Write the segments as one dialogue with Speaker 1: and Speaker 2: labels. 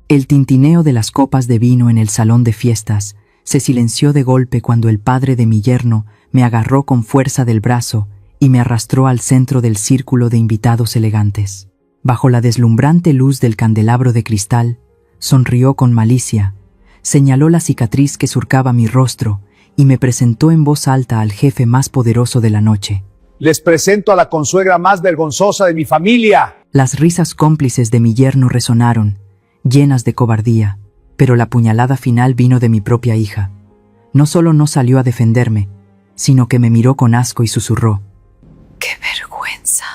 Speaker 1: El tintineo de las copas de vino en el salón de fiestas se silenció de golpe cuando el padre de mi yerno me agarró con fuerza del brazo y me arrastró al centro del círculo de invitados elegantes. Bajo la deslumbrante luz del candelabro de cristal, sonrió con malicia, señaló la cicatriz que surcaba mi rostro y me presentó en voz alta al jefe más poderoso de la noche.
Speaker 2: Les presento a la consuegra más vergonzosa de mi familia.
Speaker 1: Las risas cómplices de mi yerno resonaron, llenas de cobardía, pero la puñalada final vino de mi propia hija. No solo no salió a defenderme, sino que me miró con asco y susurró:
Speaker 3: ¡Qué vergüenza!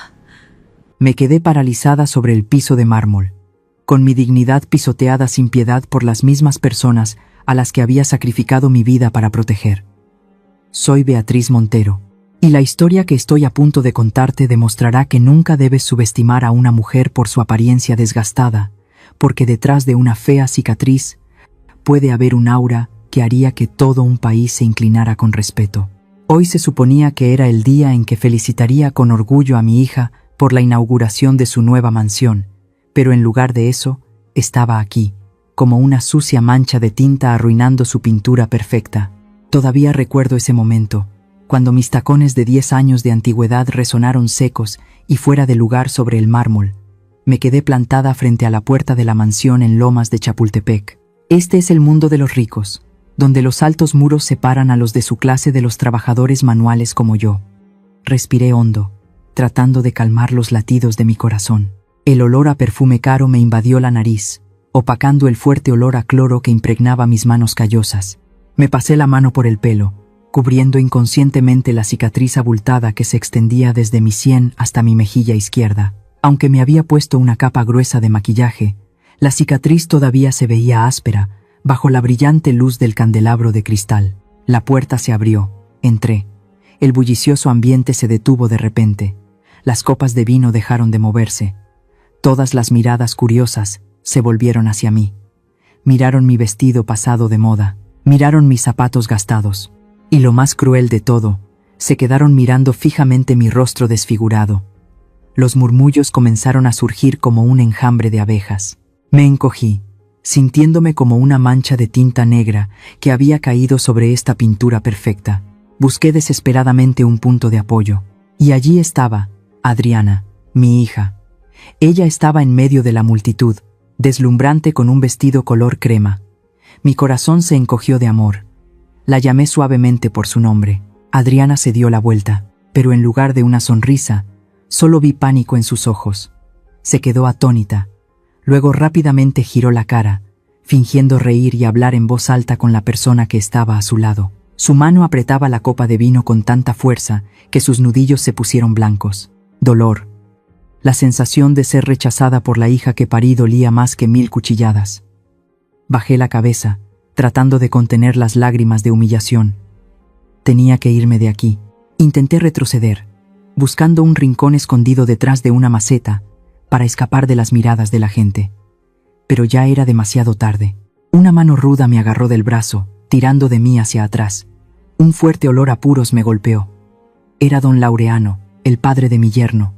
Speaker 1: Me quedé paralizada sobre el piso de mármol, con mi dignidad pisoteada sin piedad por las mismas personas a las que había sacrificado mi vida para proteger. Soy Beatriz Montero, y la historia que estoy a punto de contarte demostrará que nunca debes subestimar a una mujer por su apariencia desgastada, porque detrás de una fea cicatriz puede haber un aura que haría que todo un país se inclinara con respeto. Hoy se suponía que era el día en que felicitaría con orgullo a mi hija por la inauguración de su nueva mansión, pero en lugar de eso, estaba aquí, como una sucia mancha de tinta arruinando su pintura perfecta. Todavía recuerdo ese momento, cuando mis tacones de 10 años de antigüedad resonaron secos y fuera de lugar sobre el mármol. Me quedé plantada frente a la puerta de la mansión en Lomas de Chapultepec. Este es el mundo de los ricos, donde los altos muros separan a los de su clase de los trabajadores manuales como yo. Respiré hondo, tratando de calmar los latidos de mi corazón. El olor a perfume caro me invadió la nariz, opacando el fuerte olor a cloro que impregnaba mis manos callosas. Me pasé la mano por el pelo, cubriendo inconscientemente la cicatriz abultada que se extendía desde mi sien hasta mi mejilla izquierda. Aunque me había puesto una capa gruesa de maquillaje, la cicatriz todavía se veía áspera bajo la brillante luz del candelabro de cristal. La puerta se abrió, entré. El bullicioso ambiente se detuvo de repente. Las copas de vino dejaron de moverse. Todas las miradas curiosas se volvieron hacia mí. Miraron mi vestido pasado de moda, miraron mis zapatos gastados. Y lo más cruel de todo, se quedaron mirando fijamente mi rostro desfigurado. Los murmullos comenzaron a surgir como un enjambre de abejas. Me encogí, sintiéndome como una mancha de tinta negra que había caído sobre esta pintura perfecta. Busqué desesperadamente un punto de apoyo. Y allí estaba, Adriana, mi hija. Ella estaba en medio de la multitud, deslumbrante con un vestido color crema. Mi corazón se encogió de amor. La llamé suavemente por su nombre. Adriana se dio la vuelta, pero en lugar de una sonrisa, solo vi pánico en sus ojos. Se quedó atónita. Luego rápidamente giró la cara, fingiendo reír y hablar en voz alta con la persona que estaba a su lado. Su mano apretaba la copa de vino con tanta fuerza que sus nudillos se pusieron blancos. Dolor. La sensación de ser rechazada por la hija que parí dolía más que 1000 cuchilladas. Bajé la cabeza, tratando de contener las lágrimas de humillación. Tenía que irme de aquí. Intenté retroceder, buscando un rincón escondido detrás de una maceta, para escapar de las miradas de la gente. Pero ya era demasiado tarde. Una mano ruda me agarró del brazo, tirando de mí hacia atrás. Un fuerte olor a puros me golpeó. Era don Laureano, el padre de mi yerno.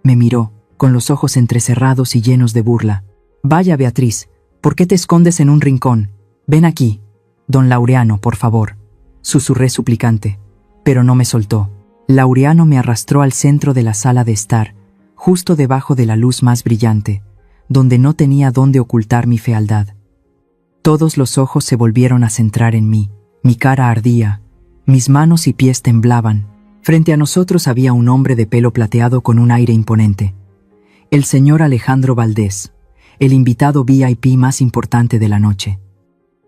Speaker 1: Me miró, con los ojos entrecerrados y llenos de burla. «Vaya, Beatriz, ¿por qué te escondes en un rincón? Ven aquí, don Laureano, por favor», susurré suplicante, pero no me soltó. Laureano me arrastró al centro de la sala de estar, justo debajo de la luz más brillante, donde no tenía dónde ocultar mi fealdad. Todos los ojos se volvieron a centrar en mí. Mi cara ardía, mis manos y pies temblaban. Frente a nosotros había un hombre de pelo plateado con un aire imponente. El señor Alejandro Valdés, el invitado VIP más importante de la noche.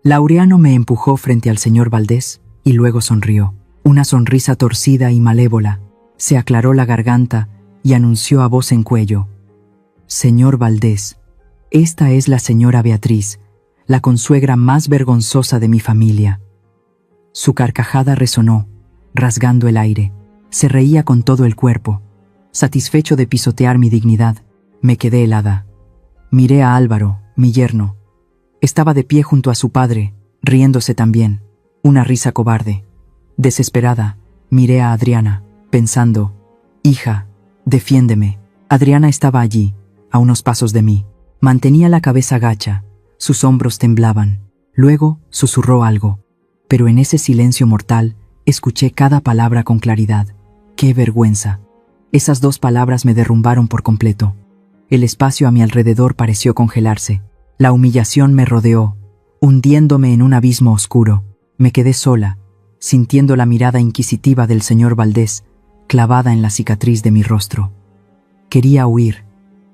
Speaker 1: Laureano me empujó frente al señor Valdés y luego sonrió. Una sonrisa torcida y malévola. Se aclaró la garganta y anunció a voz en cuello: «Señor Valdés, esta es la señora Beatriz, la consuegra más vergonzosa de mi familia». Su carcajada resonó, rasgando el aire. Se reía con todo el cuerpo. Satisfecho de pisotear mi dignidad, me quedé helada. Miré a Álvaro, mi yerno. Estaba de pie junto a su padre, riéndose también. Una risa cobarde. Desesperada, miré a Adriana, pensando: «Hija, defiéndeme». Adriana estaba allí, a unos pasos de mí. Mantenía la cabeza gacha, Sus hombros temblaban. Luego susurró algo. Pero en ese silencio mortal, escuché cada palabra con claridad. ¡Qué vergüenza! Esas 2 palabras me derrumbaron por completo. El espacio a mi alrededor pareció congelarse. La humillación me rodeó, hundiéndome en un abismo oscuro. Me quedé sola, sintiendo la mirada inquisitiva del señor Valdés, clavada en la cicatriz de mi rostro. Quería huir,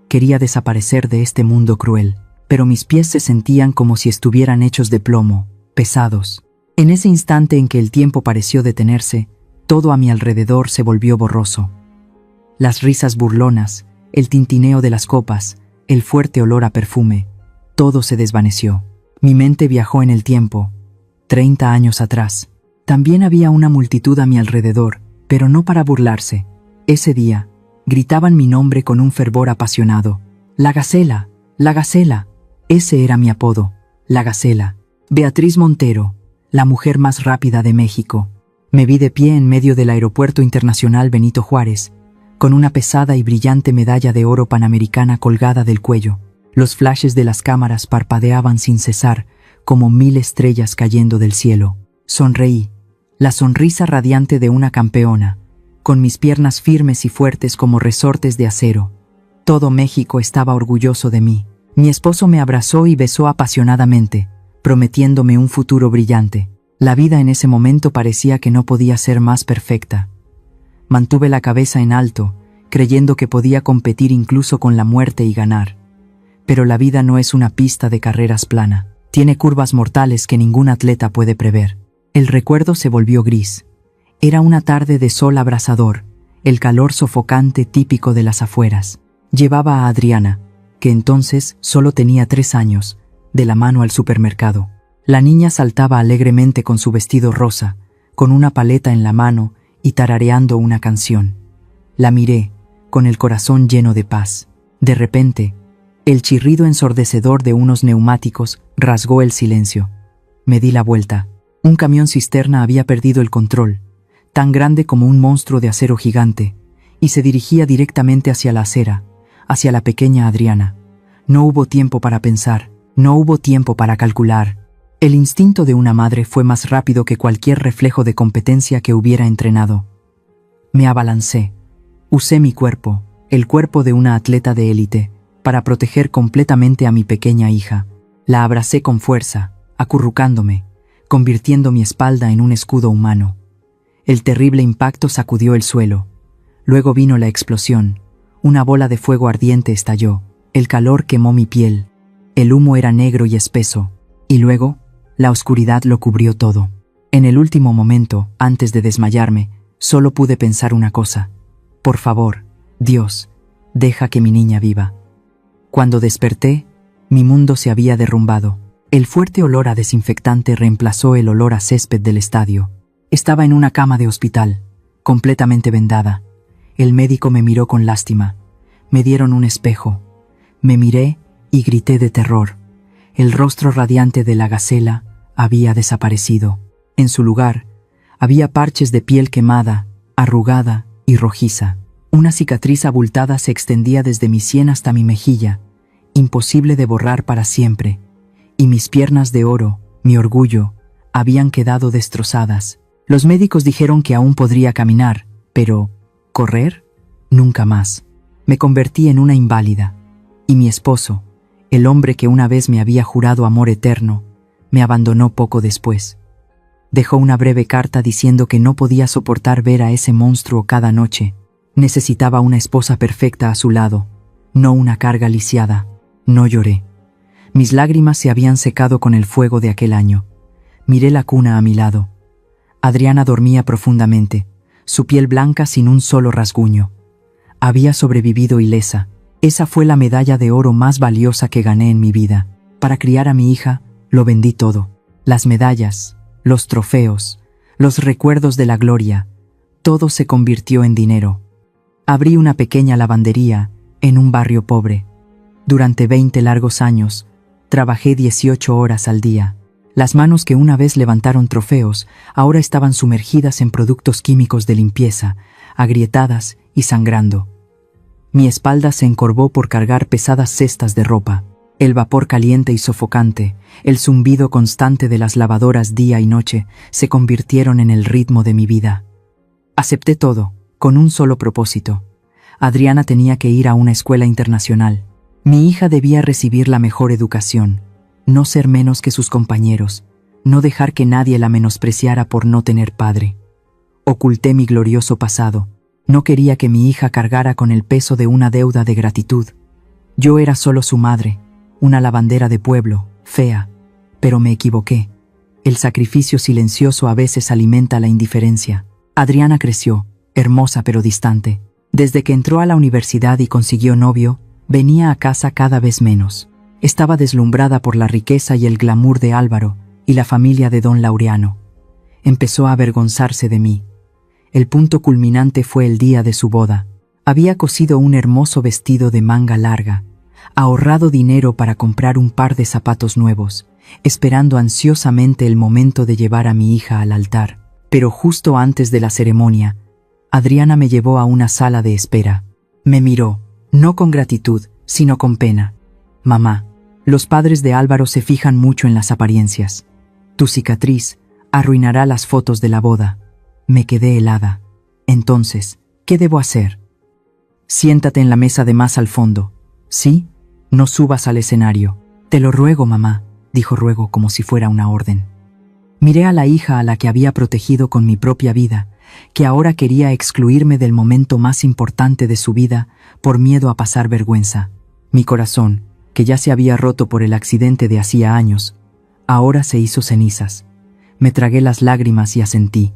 Speaker 1: quería desaparecer de este mundo cruel, pero mis pies se sentían como si estuvieran hechos de plomo, pesados. En ese instante en que el tiempo pareció detenerse, todo a mi alrededor se volvió borroso. Las risas burlonas, el tintineo de las copas, el fuerte olor a perfume, todo se desvaneció. Mi mente viajó en el tiempo, 30 años atrás. También había una multitud a mi alrededor, pero no para burlarse. Ese día, gritaban mi nombre con un fervor apasionado. ¡La Gacela! ¡La Gacela! Ese era mi apodo, La Gacela. Beatriz Montero, la mujer más rápida de México. Me vi de pie en medio del Aeropuerto Internacional Benito Juárez, con una pesada y brillante medalla de oro panamericana colgada del cuello. Los flashes de las cámaras parpadeaban sin cesar, como 1000 estrellas cayendo del cielo. Sonreí, la sonrisa radiante de una campeona, con mis piernas firmes y fuertes como resortes de acero. Todo México estaba orgulloso de mí. Mi esposo me abrazó y besó apasionadamente, prometiéndome un futuro brillante. La vida en ese momento parecía que no podía ser más perfecta. Mantuve la cabeza en alto, creyendo que podía competir incluso con la muerte y ganar. Pero la vida no es una pista de carreras plana. Tiene curvas mortales que ningún atleta puede prever. El recuerdo se volvió gris. Era una tarde de sol abrasador, el calor sofocante típico de las afueras. Llevaba a Adriana, que entonces solo tenía 3 años, de la mano al supermercado. La niña saltaba alegremente con su vestido rosa, con una paleta en la mano y tarareando una canción. La miré, con el corazón lleno de paz. De repente, el chirrido ensordecedor de unos neumáticos rasgó el silencio. Me di la vuelta. Un camión cisterna había perdido el control, tan grande como un monstruo de acero gigante, y se dirigía directamente hacia la acera, hacia la pequeña Adriana. No hubo tiempo para pensar, no hubo tiempo para calcular. El instinto de una madre fue más rápido que cualquier reflejo de competencia que hubiera entrenado. Me abalancé. Usé mi cuerpo, el cuerpo de una atleta de élite, para proteger completamente a mi pequeña hija. La abracé con fuerza, acurrucándome, convirtiendo mi espalda en un escudo humano. El terrible impacto sacudió el suelo. Luego vino la explosión. Una bola de fuego ardiente estalló. El calor quemó mi piel. El humo era negro y espeso. Y luego, la oscuridad lo cubrió todo. En el último momento, antes de desmayarme, solo pude pensar una cosa. Por favor, Dios, deja que mi niña viva. Cuando desperté, mi mundo se había derrumbado. El fuerte olor a desinfectante reemplazó el olor a césped del estadio. Estaba en una cama de hospital, completamente vendada. El médico me miró con lástima. Me dieron un espejo. Me miré y grité de terror. El rostro radiante de la Gacela había desaparecido. En su lugar, había parches de piel quemada, arrugada y rojiza. Una cicatriz abultada se extendía desde mi sien hasta mi mejilla, imposible de borrar para siempre. Y mis piernas de oro, mi orgullo, habían quedado destrozadas. Los médicos dijeron que aún podría caminar, pero ¿correr? Nunca más. Me convertí en una inválida. Y mi esposo, el hombre que una vez me había jurado amor eterno, me abandonó poco después. Dejó una breve carta diciendo que no podía soportar ver a ese monstruo cada noche. Necesitaba una esposa perfecta a su lado, no una carga lisiada. No lloré. Mis lágrimas se habían secado con el fuego de aquel año. Miré la cuna a mi lado. Adriana dormía profundamente, su piel blanca sin un solo rasguño. Había sobrevivido ilesa. Esa fue la medalla de oro más valiosa que gané en mi vida. Para criar a mi hija, lo vendí todo. Las medallas, los trofeos, los recuerdos de la gloria, todo se convirtió en dinero. Abrí una pequeña lavandería en un barrio pobre. Durante 20 largos años, trabajé 18 horas al día. Las manos que una vez levantaron trofeos, ahora estaban sumergidas en productos químicos de limpieza, agrietadas y sangrando. Mi espalda se encorvó por cargar pesadas cestas de ropa. El vapor caliente y sofocante, el zumbido constante de las lavadoras día y noche, se convirtieron en el ritmo de mi vida. Acepté todo, con un solo propósito. Adriana tenía que ir a una escuela internacional. Mi hija debía recibir la mejor educación, no ser menos que sus compañeros, no dejar que nadie la menospreciara por no tener padre. Oculté mi glorioso pasado. No quería que mi hija cargara con el peso de una deuda de gratitud. Yo era solo su madre, una lavandera de pueblo, fea, pero me equivoqué. El sacrificio silencioso a veces alimenta la indiferencia. Adriana creció, hermosa pero distante. Desde que entró a la universidad y consiguió novio, venía a casa cada vez menos. Estaba deslumbrada por la riqueza y el glamour de Álvaro y la familia de don Laureano. Empezó a avergonzarse de mí. El punto culminante fue el día de su boda. Había cosido un hermoso vestido de manga larga, ahorrado dinero para comprar un par de zapatos nuevos, esperando ansiosamente el momento de llevar a mi hija al altar. Pero justo antes de la ceremonia, Adriana me llevó a una sala de espera. Me miró, no con gratitud, sino con pena. Mamá, los padres de Álvaro se fijan mucho en las apariencias. Tu cicatriz arruinará las fotos de la boda. Me quedé helada. Entonces, ¿qué debo hacer? Siéntate en la mesa de más al fondo. ¿Sí? No subas al escenario. Te lo ruego, mamá, dijo ruego como si fuera una orden. Miré a la hija a la que había protegido con mi propia vida, que ahora quería excluirme del momento más importante de su vida por miedo a pasar vergüenza. Mi corazón, que ya se había roto por el accidente de hacía años, ahora se hizo cenizas. Me tragué las lágrimas y asentí.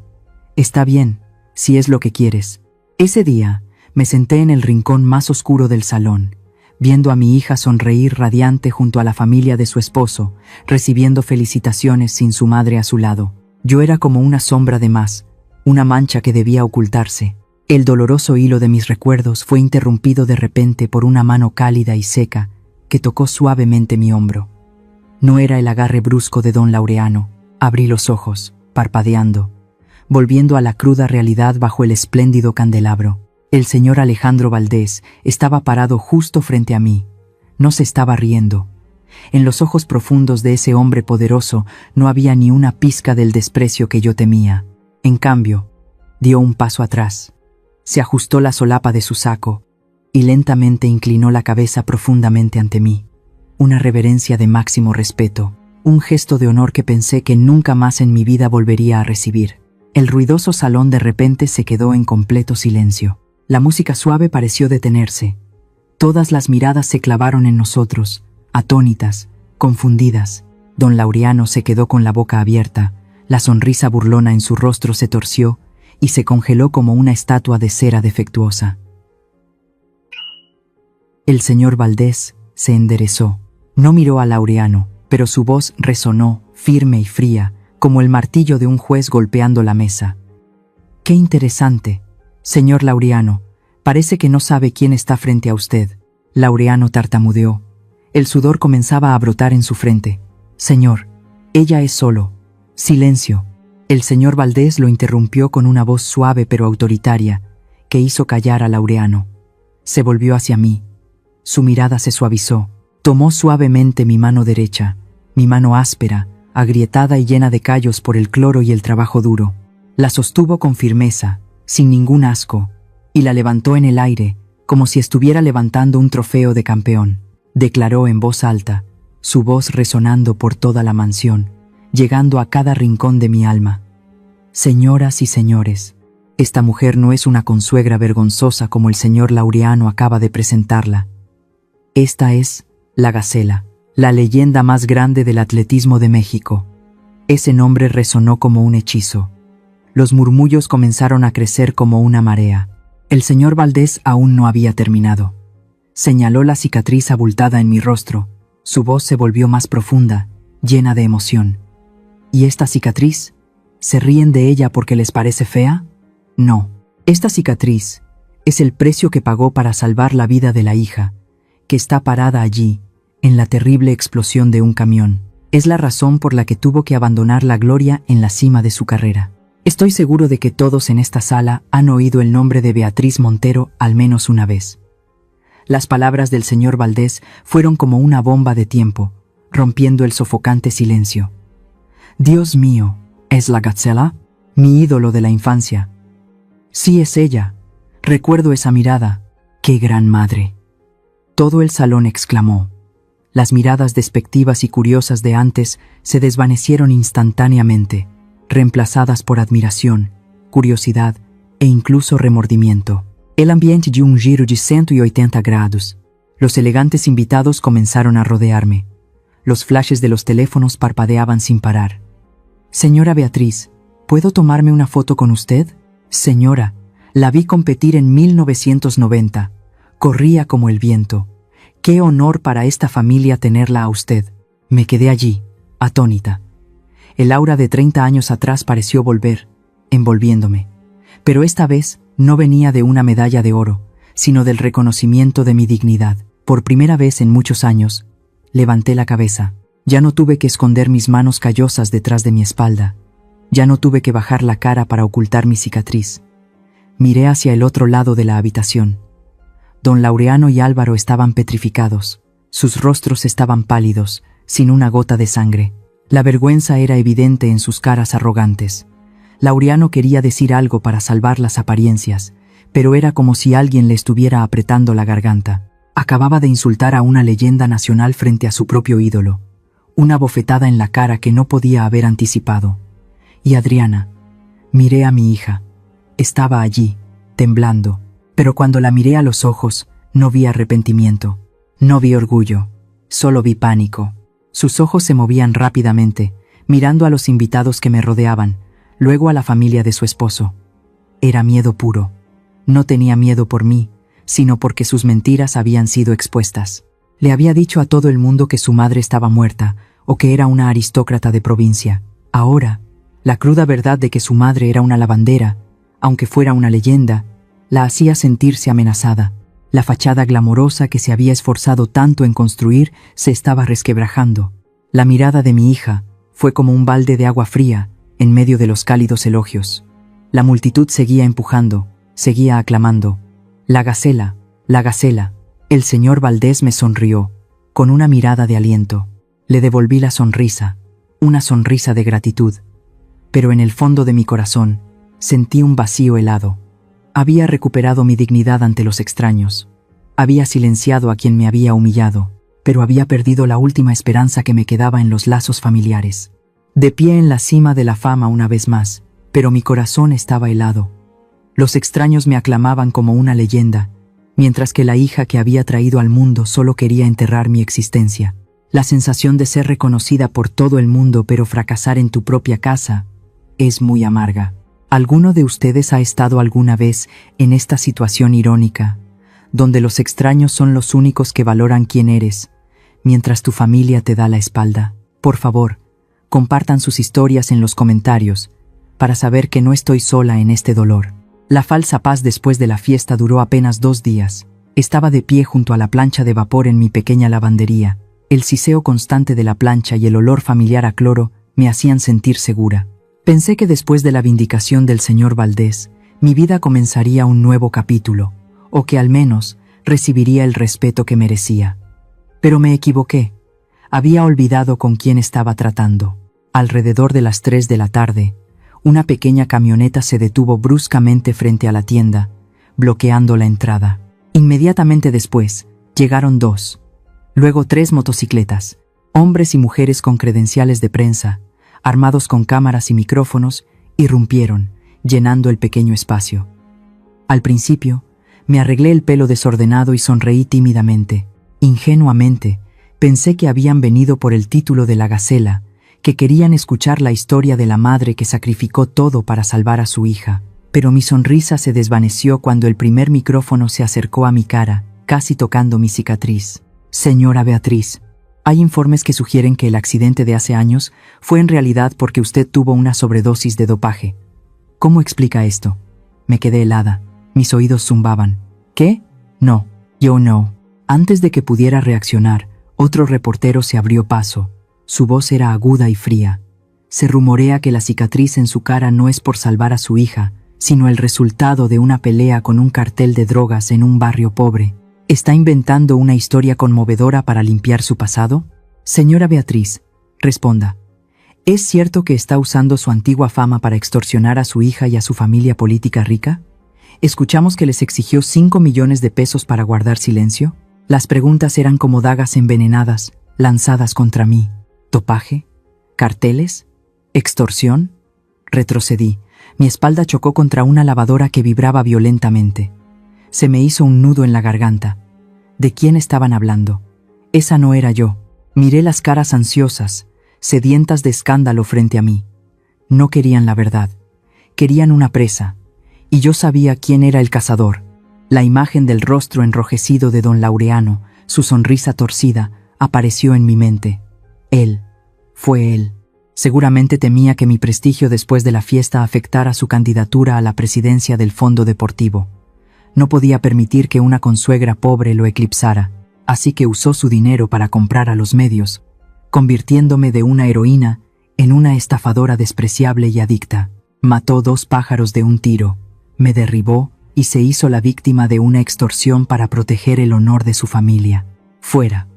Speaker 1: Está bien, si es lo que quieres. Ese día, me senté en el rincón más oscuro del salón, viendo a mi hija sonreír radiante junto a la familia de su esposo, recibiendo felicitaciones sin su madre a su lado. Yo era como una sombra de más, una mancha que debía ocultarse. El doloroso hilo de mis recuerdos fue interrumpido de repente por una mano cálida y seca que tocó suavemente mi hombro. No era el agarre brusco de don Laureano. Abrí los ojos, parpadeando, volviendo a la cruda realidad bajo el espléndido candelabro. El señor Alejandro Valdés estaba parado justo frente a mí. No se estaba riendo. En los ojos profundos de ese hombre poderoso no había ni una pizca del desprecio que yo temía. En cambio, dio un paso atrás. Se ajustó la solapa de su saco y lentamente inclinó la cabeza profundamente ante mí. Una reverencia de máximo respeto, un gesto de honor que pensé que nunca más en mi vida volvería a recibir. El ruidoso salón de repente se quedó en completo silencio. La música suave pareció detenerse. Todas las miradas se clavaron en nosotros, atónitas, confundidas. Don Laureano se quedó con la boca abierta, la sonrisa burlona en su rostro se torció y se congeló como una estatua de cera defectuosa. El señor Valdés se enderezó. No miró a Laureano, pero su voz resonó, firme y fría, como el martillo de un juez golpeando la mesa. «Qué interesante, señor Laureano. Parece que no sabe quién está frente a usted». Laureano tartamudeó. El sudor comenzaba a brotar en su frente. «Señor, ella es solo». «Silencio». El señor Valdés lo interrumpió con una voz suave pero autoritaria, que hizo callar a Laureano. Se volvió hacia mí. Su mirada se suavizó. Tomó suavemente mi mano derecha, mi mano áspera, agrietada y llena de callos por el cloro y el trabajo duro. La sostuvo con firmeza, sin ningún asco, y la levantó en el aire, como si estuviera levantando un trofeo de campeón. Declaró en voz alta, su voz resonando por toda la mansión, llegando a cada rincón de mi alma. «Señoras y señores, esta mujer no es una consuegra vergonzosa como el señor Laureano acaba de presentarla. Esta es la Gacela, la leyenda más grande del atletismo de México». Ese nombre resonó como un hechizo. Los murmullos comenzaron a crecer como una marea. El señor Valdés aún no había terminado. Señaló la cicatriz abultada en mi rostro. Su voz se volvió más profunda, llena de emoción. ¿Y esta cicatriz? ¿Se ríen de ella porque les parece fea? No. Esta cicatriz es el precio que pagó para salvar la vida de la hija, que está parada allí, en la terrible explosión de un camión. Es la razón por la que tuvo que abandonar la gloria en la cima de su carrera. Estoy seguro de que todos en esta sala han oído el nombre de Beatriz Montero al menos una vez. Las palabras del señor Valdés fueron como una bomba de tiempo, rompiendo el sofocante silencio. Dios mío, ¿es la Gacela? Mi ídolo de la infancia. Sí, es ella. Recuerdo esa mirada. ¡Qué gran madre! Todo el salón exclamó. Las miradas despectivas y curiosas de antes se desvanecieron instantáneamente, reemplazadas por admiración, curiosidad e incluso remordimiento. El ambiente dio un giro de 180 grados. Los elegantes invitados comenzaron a rodearme. Los flashes de los teléfonos parpadeaban sin parar. Señora Beatriz, ¿puedo tomarme una foto con usted? Señora, la vi competir en 1990. Corría como el viento. ¡Qué honor para esta familia tenerla a usted! Me quedé allí, atónita. El aura de 30 años atrás pareció volver, envolviéndome. Pero esta vez no venía de una medalla de oro, sino del reconocimiento de mi dignidad. Por primera vez en muchos años, levanté la cabeza. Ya no tuve que esconder mis manos callosas detrás de mi espalda. Ya no tuve que bajar la cara para ocultar mi cicatriz. Miré hacia el otro lado de la habitación. Don Laureano y Álvaro estaban petrificados. Sus rostros estaban pálidos, sin una gota de sangre. La vergüenza era evidente en sus caras arrogantes. Laureano quería decir algo para salvar las apariencias, pero era como si alguien le estuviera apretando la garganta. Acababa de insultar a una leyenda nacional frente a su propio ídolo. Una bofetada en la cara que no podía haber anticipado. Y Adriana. Miré a mi hija. Estaba allí, temblando. Pero cuando la miré a los ojos, no vi arrepentimiento. No vi orgullo. Solo vi pánico. Sus ojos se movían rápidamente, mirando a los invitados que me rodeaban, luego a la familia de su esposo. Era miedo puro. No tenía miedo por mí, sino porque sus mentiras habían sido expuestas. Le había dicho a todo el mundo que su madre estaba muerta, o que era una aristócrata de provincia. Ahora, la cruda verdad de que su madre era una lavandera, aunque fuera una leyenda, la hacía sentirse amenazada. La fachada glamorosa que se había esforzado tanto en construir se estaba resquebrajando. La mirada de mi hija fue como un balde de agua fría en medio de los cálidos elogios. La multitud seguía empujando, seguía aclamando. La Gacela, la Gacela. El señor Valdés me sonrió, con una mirada de aliento. Le devolví la sonrisa, una sonrisa de gratitud. Pero en el fondo de mi corazón, sentí un vacío helado. Había recuperado mi dignidad ante los extraños. Había silenciado a quien me había humillado, pero había perdido la última esperanza que me quedaba en los lazos familiares. De pie en la cima de la fama una vez más, pero mi corazón estaba helado. Los extraños me aclamaban como una leyenda, mientras que la hija que había traído al mundo solo quería enterrar mi existencia. La sensación de ser reconocida por todo el mundo pero fracasar en tu propia casa es muy amarga. ¿Alguno de ustedes ha estado alguna vez en esta situación irónica, donde los extraños son los únicos que valoran quién eres, mientras tu familia te da la espalda? Por favor, compartan sus historias en los comentarios, para saber que no estoy sola en este dolor. La falsa paz después de la fiesta duró apenas 2 días. Estaba de pie junto a la plancha de vapor en mi pequeña lavandería. El siseo constante de la plancha y el olor familiar a cloro me hacían sentir segura. Pensé que después de la vindicación del señor Valdés, mi vida comenzaría un nuevo capítulo, o que al menos recibiría el respeto que merecía. Pero me equivoqué. Había olvidado con quién estaba tratando. Alrededor de las 3 de la tarde, una pequeña camioneta se detuvo bruscamente frente a la tienda, bloqueando la entrada. Inmediatamente después, llegaron 2. Luego 3 motocicletas, hombres y mujeres con credenciales de prensa, armados con cámaras y micrófonos, irrumpieron, llenando el pequeño espacio. Al principio, me arreglé el pelo desordenado y sonreí tímidamente. Ingenuamente, pensé que habían venido por el título de la Gacela, que querían escuchar la historia de la madre que sacrificó todo para salvar a su hija. Pero mi sonrisa se desvaneció cuando el primer micrófono se acercó a mi cara, casi tocando mi cicatriz. Señora Beatriz, hay informes que sugieren que el accidente de hace años fue en realidad porque usted tuvo una sobredosis de dopaje. ¿Cómo explica esto? Me quedé helada. Mis oídos zumbaban. ¿Qué? No, yo no. Antes de que pudiera reaccionar, otro reportero se abrió paso. Su voz era aguda y fría. Se rumorea que la cicatriz en su cara no es por salvar a su hija, sino el resultado de una pelea con un cartel de drogas en un barrio pobre. ¿Está inventando una historia conmovedora para limpiar su pasado? Señora Beatriz, responda. ¿Es cierto que está usando su antigua fama para extorsionar a su hija y a su familia política rica? ¿Escuchamos que les exigió 5 millones de pesos para guardar silencio? Las preguntas eran como dagas envenenadas, lanzadas contra mí. ¿Dopaje? ¿Carteles? ¿Extorsión? Retrocedí. Mi espalda chocó contra una lavadora que vibraba violentamente. Se me hizo un nudo en la garganta. ¿De quién estaban hablando? Esa no era yo. Miré las caras ansiosas, sedientas de escándalo frente a mí. No querían la verdad. Querían una presa. Y yo sabía quién era el cazador. La imagen del rostro enrojecido de don Laureano, su sonrisa torcida, apareció en mi mente. Él. Fue él. Seguramente temía que mi prestigio después de la fiesta afectara su candidatura a la presidencia del Fondo Deportivo. No podía permitir que una consuegra pobre lo eclipsara, así que usó su dinero para comprar a los medios, convirtiéndome de una heroína en una estafadora despreciable y adicta. Mató 2 pájaros de un tiro, me derribó y se hizo la víctima de una extorsión para proteger el honor de su familia. Fuera.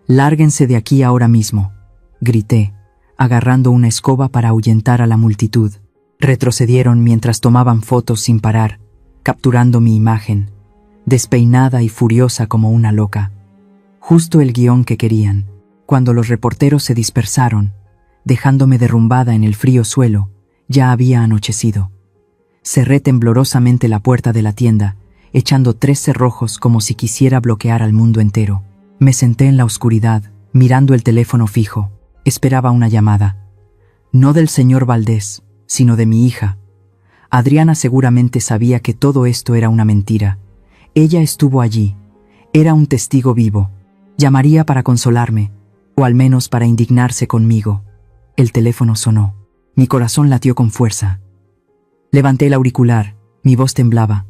Speaker 1: Lárguense de aquí ahora mismo, grité, agarrando una escoba para ahuyentar a la multitud. Retrocedieron mientras tomaban fotos sin parar, capturando mi imagen, despeinada y furiosa como una loca. Justo el guión que querían. Cuando los reporteros se dispersaron, dejándome derrumbada en el frío suelo, ya había anochecido. Cerré temblorosamente la puerta de la tienda, echando 3 cerrojos como si quisiera bloquear al mundo entero. Me senté en la oscuridad, mirando el teléfono fijo. Esperaba una llamada. No del señor Valdés, sino de mi hija. Adriana seguramente sabía que todo esto era una mentira. Ella estuvo allí. Era un testigo vivo. Llamaría para consolarme, o al menos para indignarse conmigo. El teléfono sonó. Mi corazón latió con fuerza. Levanté el auricular. Mi voz temblaba.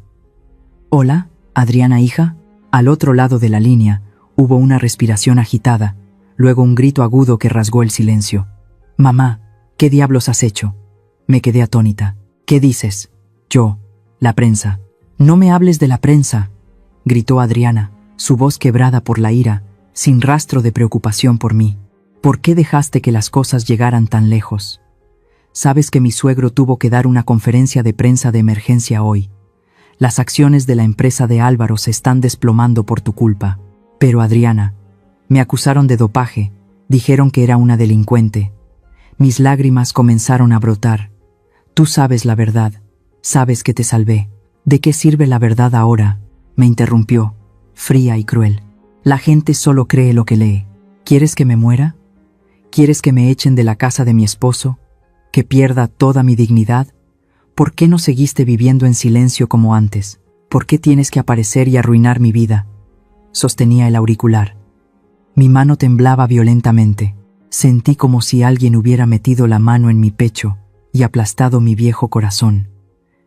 Speaker 1: «Hola, Adriana, hija». Al otro lado de la línea hubo una respiración agitada, luego un grito agudo que rasgó el silencio. «Mamá, ¿qué diablos has hecho?». Me quedé atónita. «¿Qué dices?». «Yo, la prensa». «No me hables de la prensa», gritó Adriana, su voz quebrada por la ira, sin rastro de preocupación por mí. «¿Por qué dejaste que las cosas llegaran tan lejos? Sabes que mi suegro tuvo que dar una conferencia de prensa de emergencia hoy. Las acciones de la empresa de Álvaro se están desplomando por tu culpa». «Pero Adriana, me acusaron de dopaje, dijeron que era una delincuente». Mis lágrimas comenzaron a brotar. «Tú sabes la verdad, sabes que te salvé». «¿De qué sirve la verdad ahora?», me interrumpió, fría y cruel. «La gente solo cree lo que lee. ¿Quieres que me muera? ¿Quieres que me echen de la casa de mi esposo? ¿Que pierda toda mi dignidad? ¿Por qué no seguiste viviendo en silencio como antes? ¿Por qué tienes que aparecer y arruinar mi vida?». Sostenía el auricular. Mi mano temblaba violentamente. Sentí como si alguien hubiera metido la mano en mi pecho y aplastado mi viejo corazón.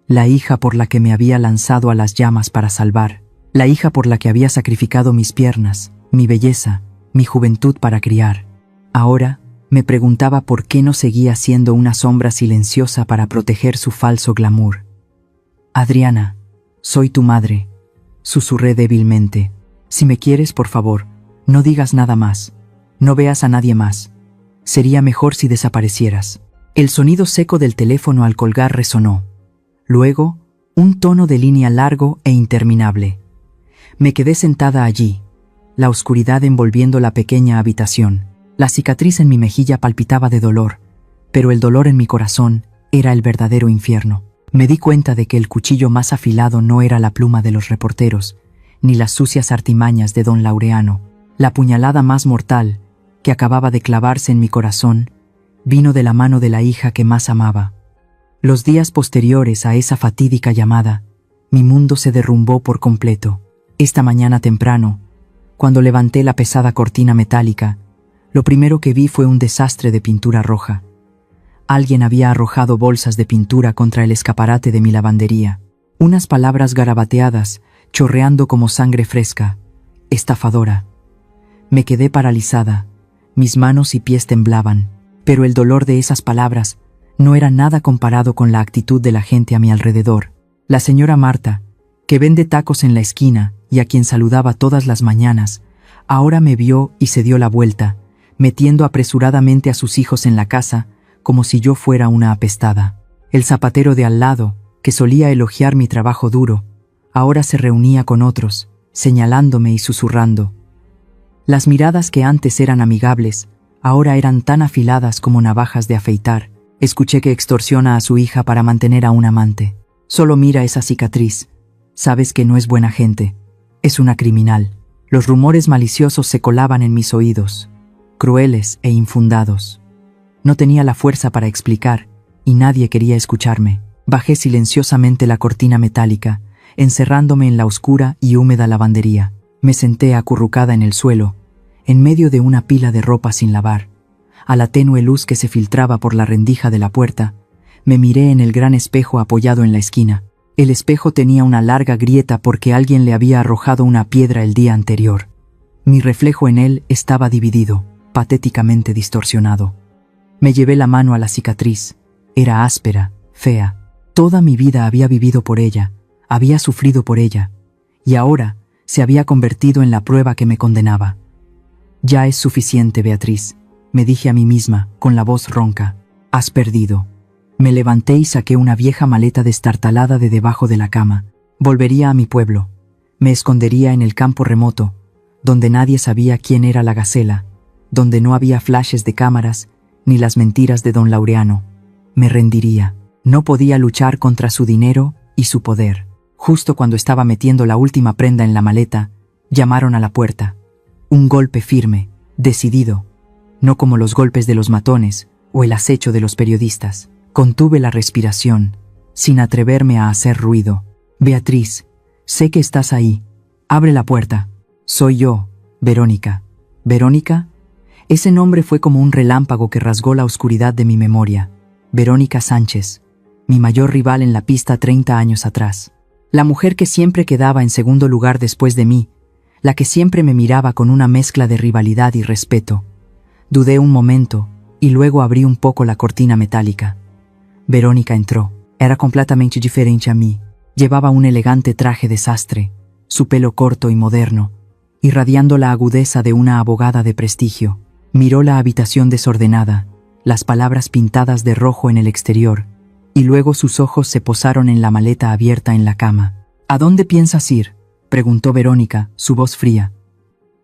Speaker 1: La hija por la que me había lanzado a las llamas para salvar. La hija por la que había sacrificado mis piernas, mi belleza, mi juventud para criar. Ahora me preguntaba por qué no seguía siendo una sombra silenciosa para proteger su falso glamour. «Adriana, soy tu madre», susurré débilmente. «Si me quieres, por favor, no digas nada más. No veas a nadie más. Sería mejor si desaparecieras». El sonido seco del teléfono al colgar resonó. Luego, un tono de línea largo e interminable. Me quedé sentada allí, la oscuridad envolviendo la pequeña habitación. La cicatriz en mi mejilla palpitaba de dolor, pero el dolor en mi corazón era el verdadero infierno. Me di cuenta de que el cuchillo más afilado no era la pluma de los reporteros, ni las sucias artimañas de don Laureano. La puñalada más mortal, que acababa de clavarse en mi corazón, vino de la mano de la hija que más amaba. Los días posteriores a esa fatídica llamada, mi mundo se derrumbó por completo. Esta mañana temprano, cuando levanté la pesada cortina metálica, lo primero que vi fue un desastre de pintura roja. Alguien había arrojado bolsas de pintura contra el escaparate de mi lavandería. Unas palabras garabateadas, chorreando como sangre fresca. «Estafadora». Me quedé paralizada. Mis manos y pies temblaban, pero el dolor de esas palabras no era nada comparado con la actitud de la gente a mi alrededor. La señora Marta, que vende tacos en la esquina y a quien saludaba todas las mañanas, ahora me vio y se dio la vuelta, metiendo apresuradamente a sus hijos en la casa, como si yo fuera una apestada. El zapatero de al lado, que solía elogiar mi trabajo duro, ahora se reunía con otros, señalándome y susurrando. Las miradas que antes eran amigables, ahora eran tan afiladas como navajas de afeitar. Escuché que extorsiona a su hija para mantener a un amante. Solo mira esa cicatriz. Sabes que no es buena gente. Es una criminal. Los rumores maliciosos se colaban en mis oídos, crueles e infundados. No tenía la fuerza para explicar, y nadie quería escucharme. Bajé silenciosamente la cortina metálica, encerrándome en la oscura y húmeda lavandería. Me senté acurrucada en el suelo, en medio de una pila de ropa sin lavar. A la tenue luz que se filtraba por la rendija de la puerta, me miré en el gran espejo apoyado en la esquina. El espejo tenía una larga grieta porque alguien le había arrojado una piedra el día anterior. Mi reflejo en él estaba dividido, patéticamente distorsionado. Me llevé la mano a la cicatriz. Era áspera, fea. Toda mi vida había vivido por ella, había sufrido por ella, y ahora se había convertido en la prueba que me condenaba. Ya es suficiente, Beatriz, me dije a mí misma, con la voz ronca. Has perdido. Me levanté y saqué una vieja maleta destartalada de debajo de la cama. Volvería a mi pueblo. Me escondería en el campo remoto, donde nadie sabía quién era la Gacela, donde no había flashes de cámaras, ni las mentiras de don Laureano. Me rendiría. No podía luchar contra su dinero y su poder. Justo cuando estaba metiendo la última prenda en la maleta, llamaron a la puerta. Un golpe firme, decidido, no como los golpes de los matones o el acecho de los periodistas. Contuve la respiración, sin atreverme a hacer ruido. Beatriz, sé que estás ahí. Abre la puerta. Soy yo, Verónica. ¿Verónica? Ese nombre fue como un relámpago que rasgó la oscuridad de mi memoria. Verónica Sánchez, mi mayor rival en la pista 30 años atrás. La mujer que siempre quedaba en segundo lugar después de mí, la que siempre me miraba con una mezcla de rivalidad y respeto. Dudé un momento, y luego abrí un poco la cortina metálica. Verónica entró. Era completamente diferente a mí. Llevaba un elegante traje de sastre, su pelo corto y moderno, irradiando la agudeza de una abogada de prestigio. Miró la habitación desordenada, las palabras pintadas de rojo en el exterior, y luego sus ojos se posaron en la maleta abierta en la cama. ¿A dónde piensas ir?, preguntó Verónica, su voz fría.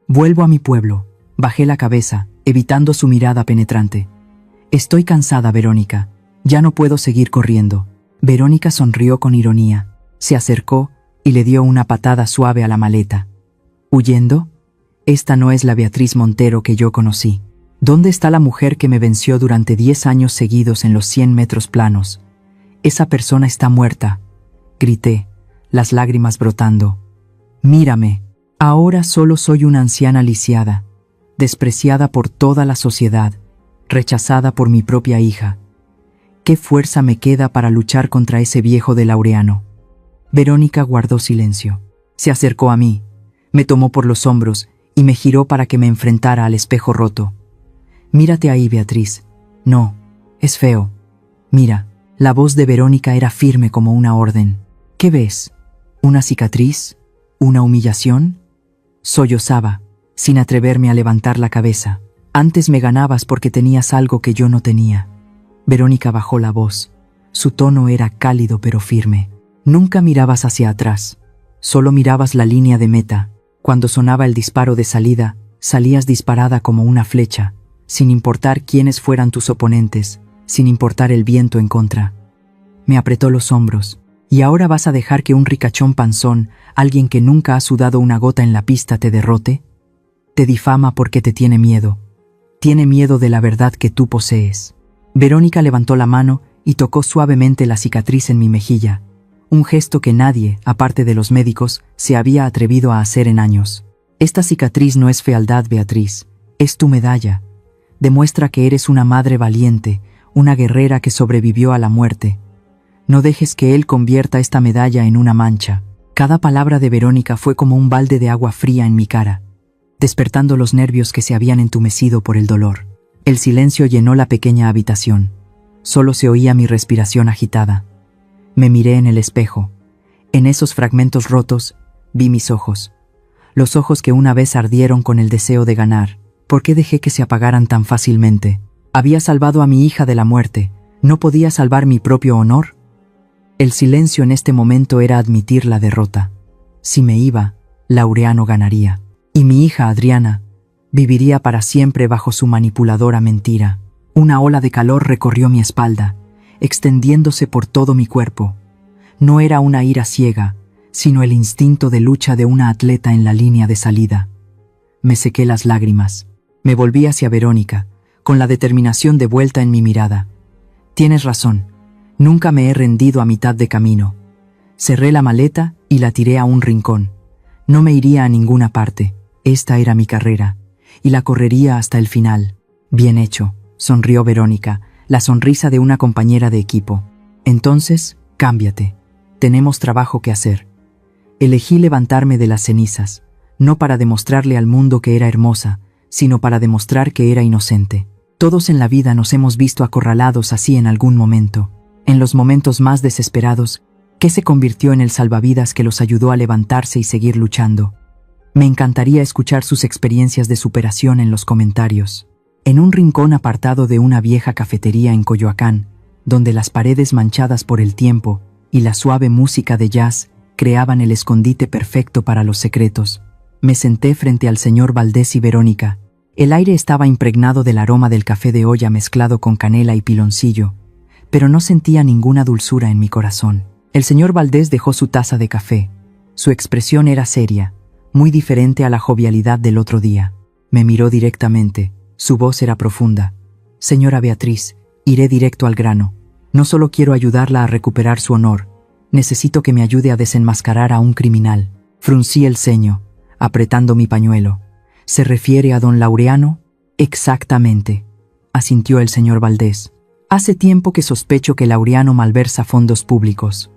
Speaker 1: Vuelvo a mi pueblo. Bajé la cabeza, evitando su mirada penetrante. Estoy cansada, Verónica. Ya no puedo seguir corriendo. Verónica sonrió con ironía. Se acercó y le dio una patada suave a la maleta. ¿Huyendo? Esta no es la Beatriz Montero que yo conocí. ¿Dónde está la mujer que me venció durante 10 años seguidos en los 100 metros planos? Esa persona está muerta, grité, las lágrimas brotando. Mírame, ahora solo soy una anciana lisiada, despreciada por toda la sociedad, rechazada por mi propia hija. ¿Qué fuerza me queda para luchar contra ese viejo de Laureano? Verónica guardó silencio. Se acercó a mí, me tomó por los hombros y me giró para que me enfrentara al espejo roto. Mírate ahí, Beatriz. No, es feo. Mira, la voz de Verónica era firme como una orden. ¿Qué ves? ¿Una cicatriz? ¿Una humillación? Sollozaba, sin atreverme a levantar la cabeza. Antes me ganabas porque tenías algo que yo no tenía. Verónica bajó la voz. Su tono era cálido pero firme. Nunca mirabas hacia atrás. Solo mirabas la línea de meta. Cuando sonaba el disparo de salida, salías disparada como una flecha, sin importar quiénes fueran tus oponentes, sin importar el viento en contra. Me apretó los hombros. ¿Y ahora vas a dejar que un ricachón panzón, alguien que nunca ha sudado una gota en la pista, te derrote? Te difama porque te tiene miedo. Tiene miedo de la verdad que tú posees. Verónica levantó la mano y tocó suavemente la cicatriz en mi mejilla, un gesto que nadie, aparte de los médicos, se había atrevido a hacer en años. Esta cicatriz no es fealdad, Beatriz, es tu medalla. Demuestra que eres una madre valiente, una guerrera que sobrevivió a la muerte. No dejes que él convierta esta medalla en una mancha. Cada palabra de Verónica fue como un balde de agua fría en mi cara, despertando los nervios que se habían entumecido por el dolor. El silencio llenó la pequeña habitación. Solo se oía mi respiración agitada. Me miré en el espejo. En esos fragmentos rotos, vi mis ojos. Los ojos que una vez ardieron con el deseo de ganar. ¿Por qué dejé que se apagaran tan fácilmente? Había salvado a mi hija de la muerte. ¿No podía salvar mi propio honor? El silencio en este momento era admitir la derrota. Si me iba, Laureano ganaría. Y mi hija Adriana viviría para siempre bajo su manipuladora mentira. Una ola de calor recorrió mi espalda, extendiéndose por todo mi cuerpo. No era una ira ciega, sino el instinto de lucha de una atleta en la línea de salida. Me sequé las lágrimas. Me volví hacia Verónica, con la determinación de vuelta en mi mirada. Tienes razón, nunca me he rendido a mitad de camino. Cerré la maleta y la tiré a un rincón. No me iría a ninguna parte. Esta era mi carrera, y la correría hasta el final. Bien hecho, sonrió Verónica, la sonrisa de una compañera de equipo. Entonces, cámbiate. Tenemos trabajo que hacer. Elegí levantarme de las cenizas, no para demostrarle al mundo que era hermosa, sino para demostrar que era inocente. Todos en la vida nos hemos visto acorralados así en algún momento. En los momentos más desesperados, ¿qué se convirtió en el salvavidas que los ayudó a levantarse y seguir luchando? Me encantaría escuchar sus experiencias de superación en los comentarios. En un rincón apartado de una vieja cafetería en Coyoacán, donde las paredes manchadas por el tiempo y la suave música de jazz creaban el escondite perfecto para los secretos, me senté frente al señor Valdés y Verónica. El aire estaba impregnado del aroma del café de olla mezclado con canela y piloncillo, pero no sentía ninguna dulzura en mi corazón. El señor Valdés dejó su taza de café. Su expresión era seria, muy diferente a la jovialidad del otro día. Me miró directamente, su voz era profunda. Señora Beatriz, iré directo al grano. No solo quiero ayudarla a recuperar su honor, necesito que me ayude a desenmascarar a un criminal. Fruncí el ceño, apretando mi pañuelo. ¿Se refiere a don Laureano? Exactamente, asintió el señor Valdés. Hace tiempo que sospecho que Laureano malversa fondos públicos.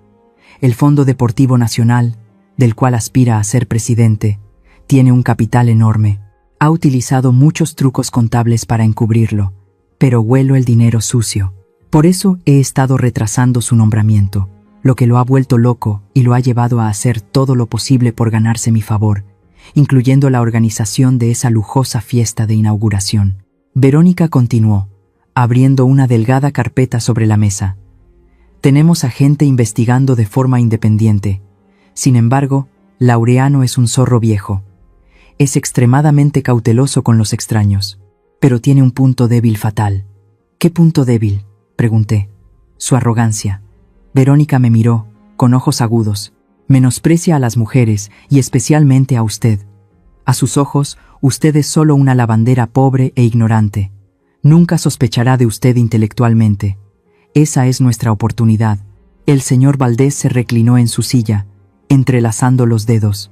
Speaker 1: El Fondo Deportivo Nacional, del cual aspira a ser presidente, tiene un capital enorme. Ha utilizado muchos trucos contables para encubrirlo, pero huelo el dinero sucio. Por eso he estado retrasando su nombramiento, lo que lo ha vuelto loco y lo ha llevado a hacer todo lo posible por ganarse mi favor, incluyendo la organización de esa lujosa fiesta de inauguración. Verónica continuó, abriendo una delgada carpeta sobre la mesa. Tenemos a gente investigando de forma independiente. Sin embargo, Laureano es un zorro viejo. Es extremadamente cauteloso con los extraños, pero tiene un punto débil fatal. ¿Qué punto débil?, pregunté. Su arrogancia. Verónica me miró, con ojos agudos. Menosprecia a las mujeres y especialmente a usted. A sus ojos, usted es solo una lavandera pobre e ignorante. Nunca sospechará de usted intelectualmente. Esa es nuestra oportunidad. El señor Valdés se reclinó en su silla, entrelazando los dedos.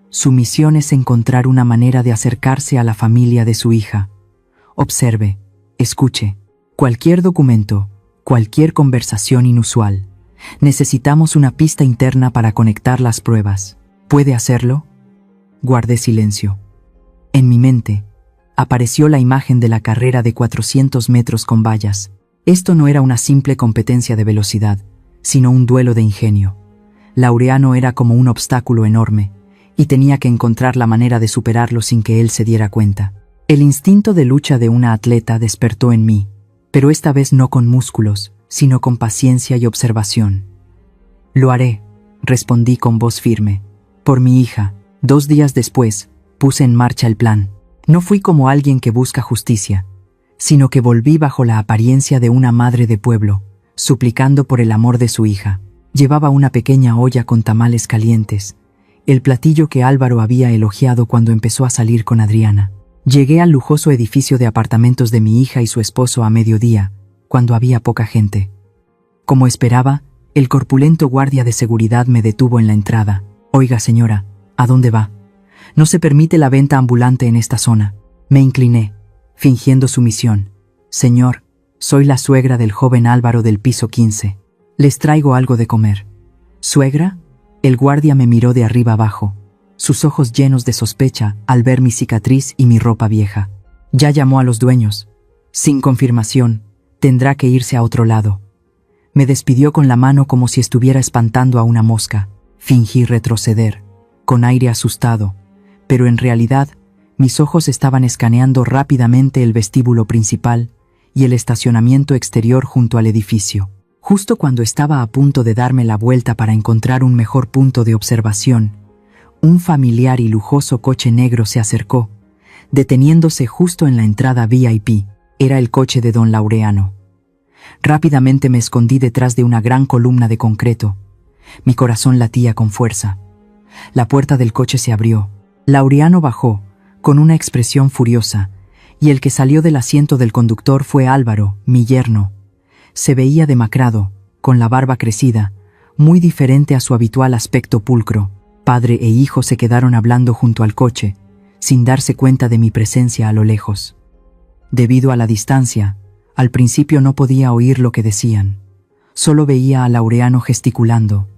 Speaker 1: Su misión es encontrar una manera de acercarse a la familia de su hija. Observe, escuche, cualquier documento, cualquier conversación inusual. Necesitamos una pista interna para conectar las pruebas. ¿Puede hacerlo? Guardé silencio. En mi mente, apareció la imagen de la carrera de 400 metros con vallas. Esto no era una simple competencia de velocidad, sino un duelo de ingenio. Laureano era como un obstáculo enorme, y tenía que encontrar la manera de superarlo sin que él se diera cuenta. El instinto de lucha de una atleta despertó en mí, pero esta vez no con músculos, sino con paciencia y observación. Lo haré, respondí con voz firme. Por mi hija. 2 días después, puse en marcha el plan. No fui como alguien que busca justicia, sino que volví bajo la apariencia de una madre de pueblo, suplicando por el amor de su hija. Llevaba una pequeña olla con tamales calientes, el platillo que Álvaro había elogiado cuando empezó a salir con Adriana. Llegué al lujoso edificio de apartamentos de mi hija y su esposo a mediodía, cuando había poca gente. Como esperaba, el corpulento guardia de seguridad me detuvo en la entrada. Oiga, señora, ¿a dónde va? No se permite la venta ambulante en esta zona. Me incliné, fingiendo sumisión. Señor, soy la suegra del joven Álvaro del piso 15. Les traigo algo de comer. ¿Suegra? El guardia me miró de arriba abajo, sus ojos llenos de sospecha al ver mi cicatriz y mi ropa vieja. Ya llamó a los dueños. Sin confirmación, tendrá que irse a otro lado. Me despidió con la mano como si estuviera espantando a una mosca. Fingí retroceder, con aire asustado, pero en realidad mis ojos estaban escaneando rápidamente el vestíbulo principal y el estacionamiento exterior junto al edificio. Justo cuando estaba a punto de darme la vuelta para encontrar un mejor punto de observación, un familiar y lujoso coche negro se acercó, deteniéndose justo en la entrada VIP. Era el coche de don Laureano. Rápidamente me escondí detrás de una gran columna de concreto. Mi corazón latía con fuerza. La puerta del coche se abrió. Laureano bajó, con una expresión furiosa, y el que salió del asiento del conductor fue Álvaro, mi yerno. Se veía demacrado, con la barba crecida, muy diferente a su habitual aspecto pulcro. Padre e hijo se quedaron hablando junto al coche, sin darse cuenta de mi presencia a lo lejos. Debido a la distancia, al principio no podía oír lo que decían. Solo veía a Laureano gesticulando.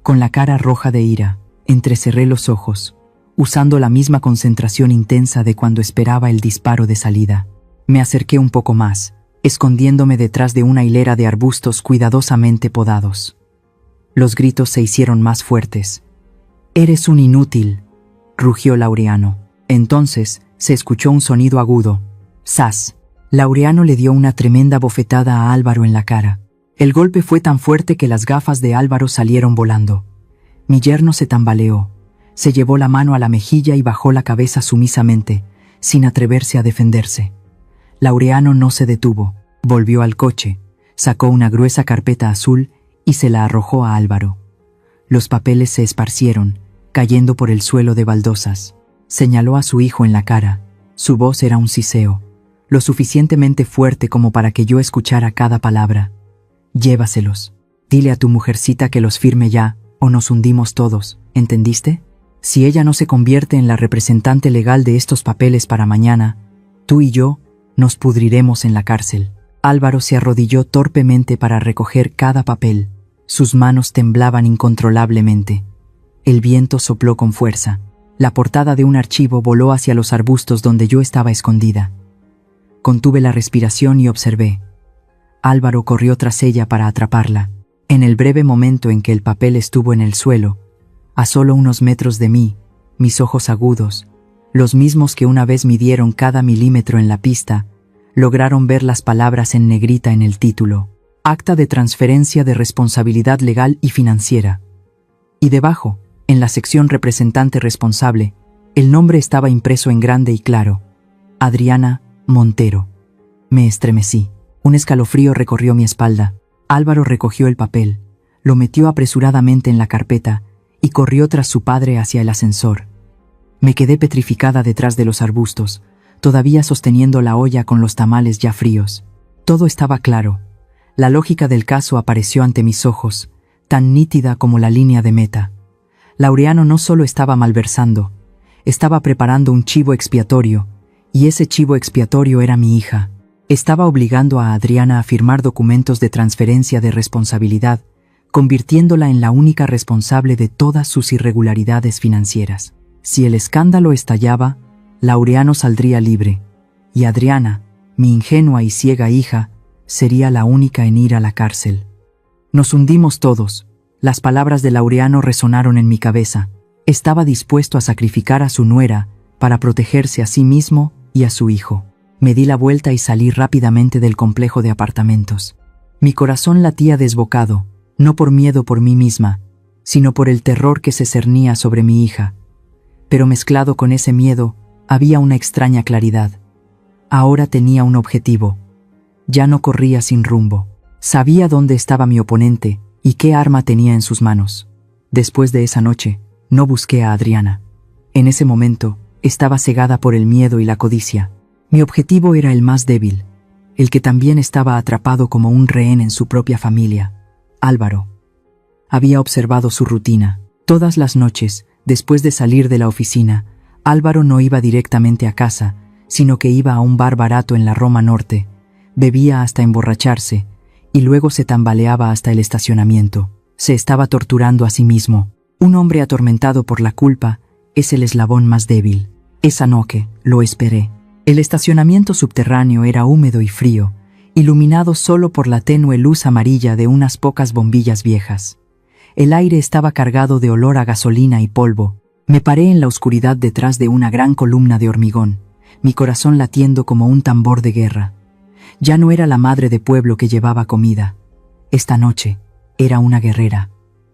Speaker 1: Con la cara roja de ira, entrecerré los ojos, usando la misma concentración intensa de cuando esperaba el disparo de salida. Me acerqué un poco más, escondiéndome detrás de una hilera de arbustos cuidadosamente podados. Los gritos se hicieron más fuertes. «¡Eres un inútil!», rugió Laureano. Entonces se escuchó un sonido agudo. ¡Zas! Laureano le dio una tremenda bofetada a Álvaro en la cara. El golpe fue tan fuerte que las gafas de Álvaro salieron volando. Mi yerno se tambaleó, se llevó la mano a la mejilla y bajó la cabeza sumisamente, sin atreverse a defenderse. Laureano no se detuvo, volvió al coche, sacó una gruesa carpeta azul y se la arrojó a Álvaro. Los papeles se esparcieron, cayendo por el suelo de baldosas. Señaló a su hijo en la cara. Su voz era un siseo, lo suficientemente fuerte como para que yo escuchara cada palabra. «Llévaselos. Dile a tu mujercita que los firme ya, o nos hundimos todos, ¿entendiste? Si ella no se convierte en la representante legal de estos papeles para mañana, tú y yo nos pudriremos en la cárcel». Álvaro se arrodilló torpemente para recoger cada papel. Sus manos temblaban incontrolablemente. El viento sopló con fuerza. La portada de un archivo voló hacia los arbustos donde yo estaba escondida. Contuve la respiración y observé. Álvaro corrió tras ella para atraparla. En el breve momento en que el papel estuvo en el suelo, a solo unos metros de mí, mis ojos agudos, los mismos que una vez midieron cada milímetro en la pista, lograron ver las palabras en negrita en el título: Acta de transferencia de responsabilidad legal y financiera. Y debajo, en la sección representante responsable, el nombre estaba impreso en grande y claro: Adriana Montero. Me estremecí. Un escalofrío recorrió mi espalda. Álvaro recogió el papel, lo metió apresuradamente en la carpeta y corrió tras su padre hacia el ascensor. Me quedé petrificada detrás de los arbustos, todavía sosteniendo la olla con los tamales ya fríos. Todo estaba claro. La lógica del caso apareció ante mis ojos, tan nítida como la línea de meta. Laureano no solo estaba malversando, estaba preparando un chivo expiatorio, y ese chivo expiatorio era mi hija. Estaba obligando a Adriana a firmar documentos de transferencia de responsabilidad, convirtiéndola en la única responsable de todas sus irregularidades financieras. Si el escándalo estallaba, Laureano saldría libre, y Adriana, mi ingenua y ciega hija, sería la única en ir a la cárcel. Nos hundimos todos. Las palabras de Laureano resonaron en mi cabeza. Estaba dispuesto a sacrificar a su nuera para protegerse a sí mismo y a su hijo. Me di la vuelta y salí rápidamente del complejo de apartamentos. Mi corazón latía desbocado, no por miedo por mí misma, sino por el terror que se cernía sobre mi hija. Pero mezclado con ese miedo, había una extraña claridad. Ahora tenía un objetivo. Ya no corría sin rumbo. Sabía dónde estaba mi oponente y qué arma tenía en sus manos. Después de esa noche, no busqué a Adriana. En ese momento, estaba cegada por el miedo y la codicia. Mi objetivo era el más débil, el que también estaba atrapado como un rehén en su propia familia: Álvaro. Había observado su rutina. Todas las noches, después de salir de la oficina, Álvaro no iba directamente a casa, sino que iba a un bar barato en la Roma Norte, bebía hasta emborracharse, y luego se tambaleaba hasta el estacionamiento. Se estaba torturando a sí mismo. Un hombre atormentado por la culpa es el eslabón más débil. Esa noche, lo esperé. El estacionamiento subterráneo era húmedo y frío, iluminado solo por la tenue luz amarilla de unas pocas bombillas viejas. El aire estaba cargado de olor a gasolina y polvo. Me paré en la oscuridad detrás de una gran columna de hormigón, mi corazón latiendo como un tambor de guerra. Ya no era la madre de pueblo que llevaba comida. Esta noche era una guerrera.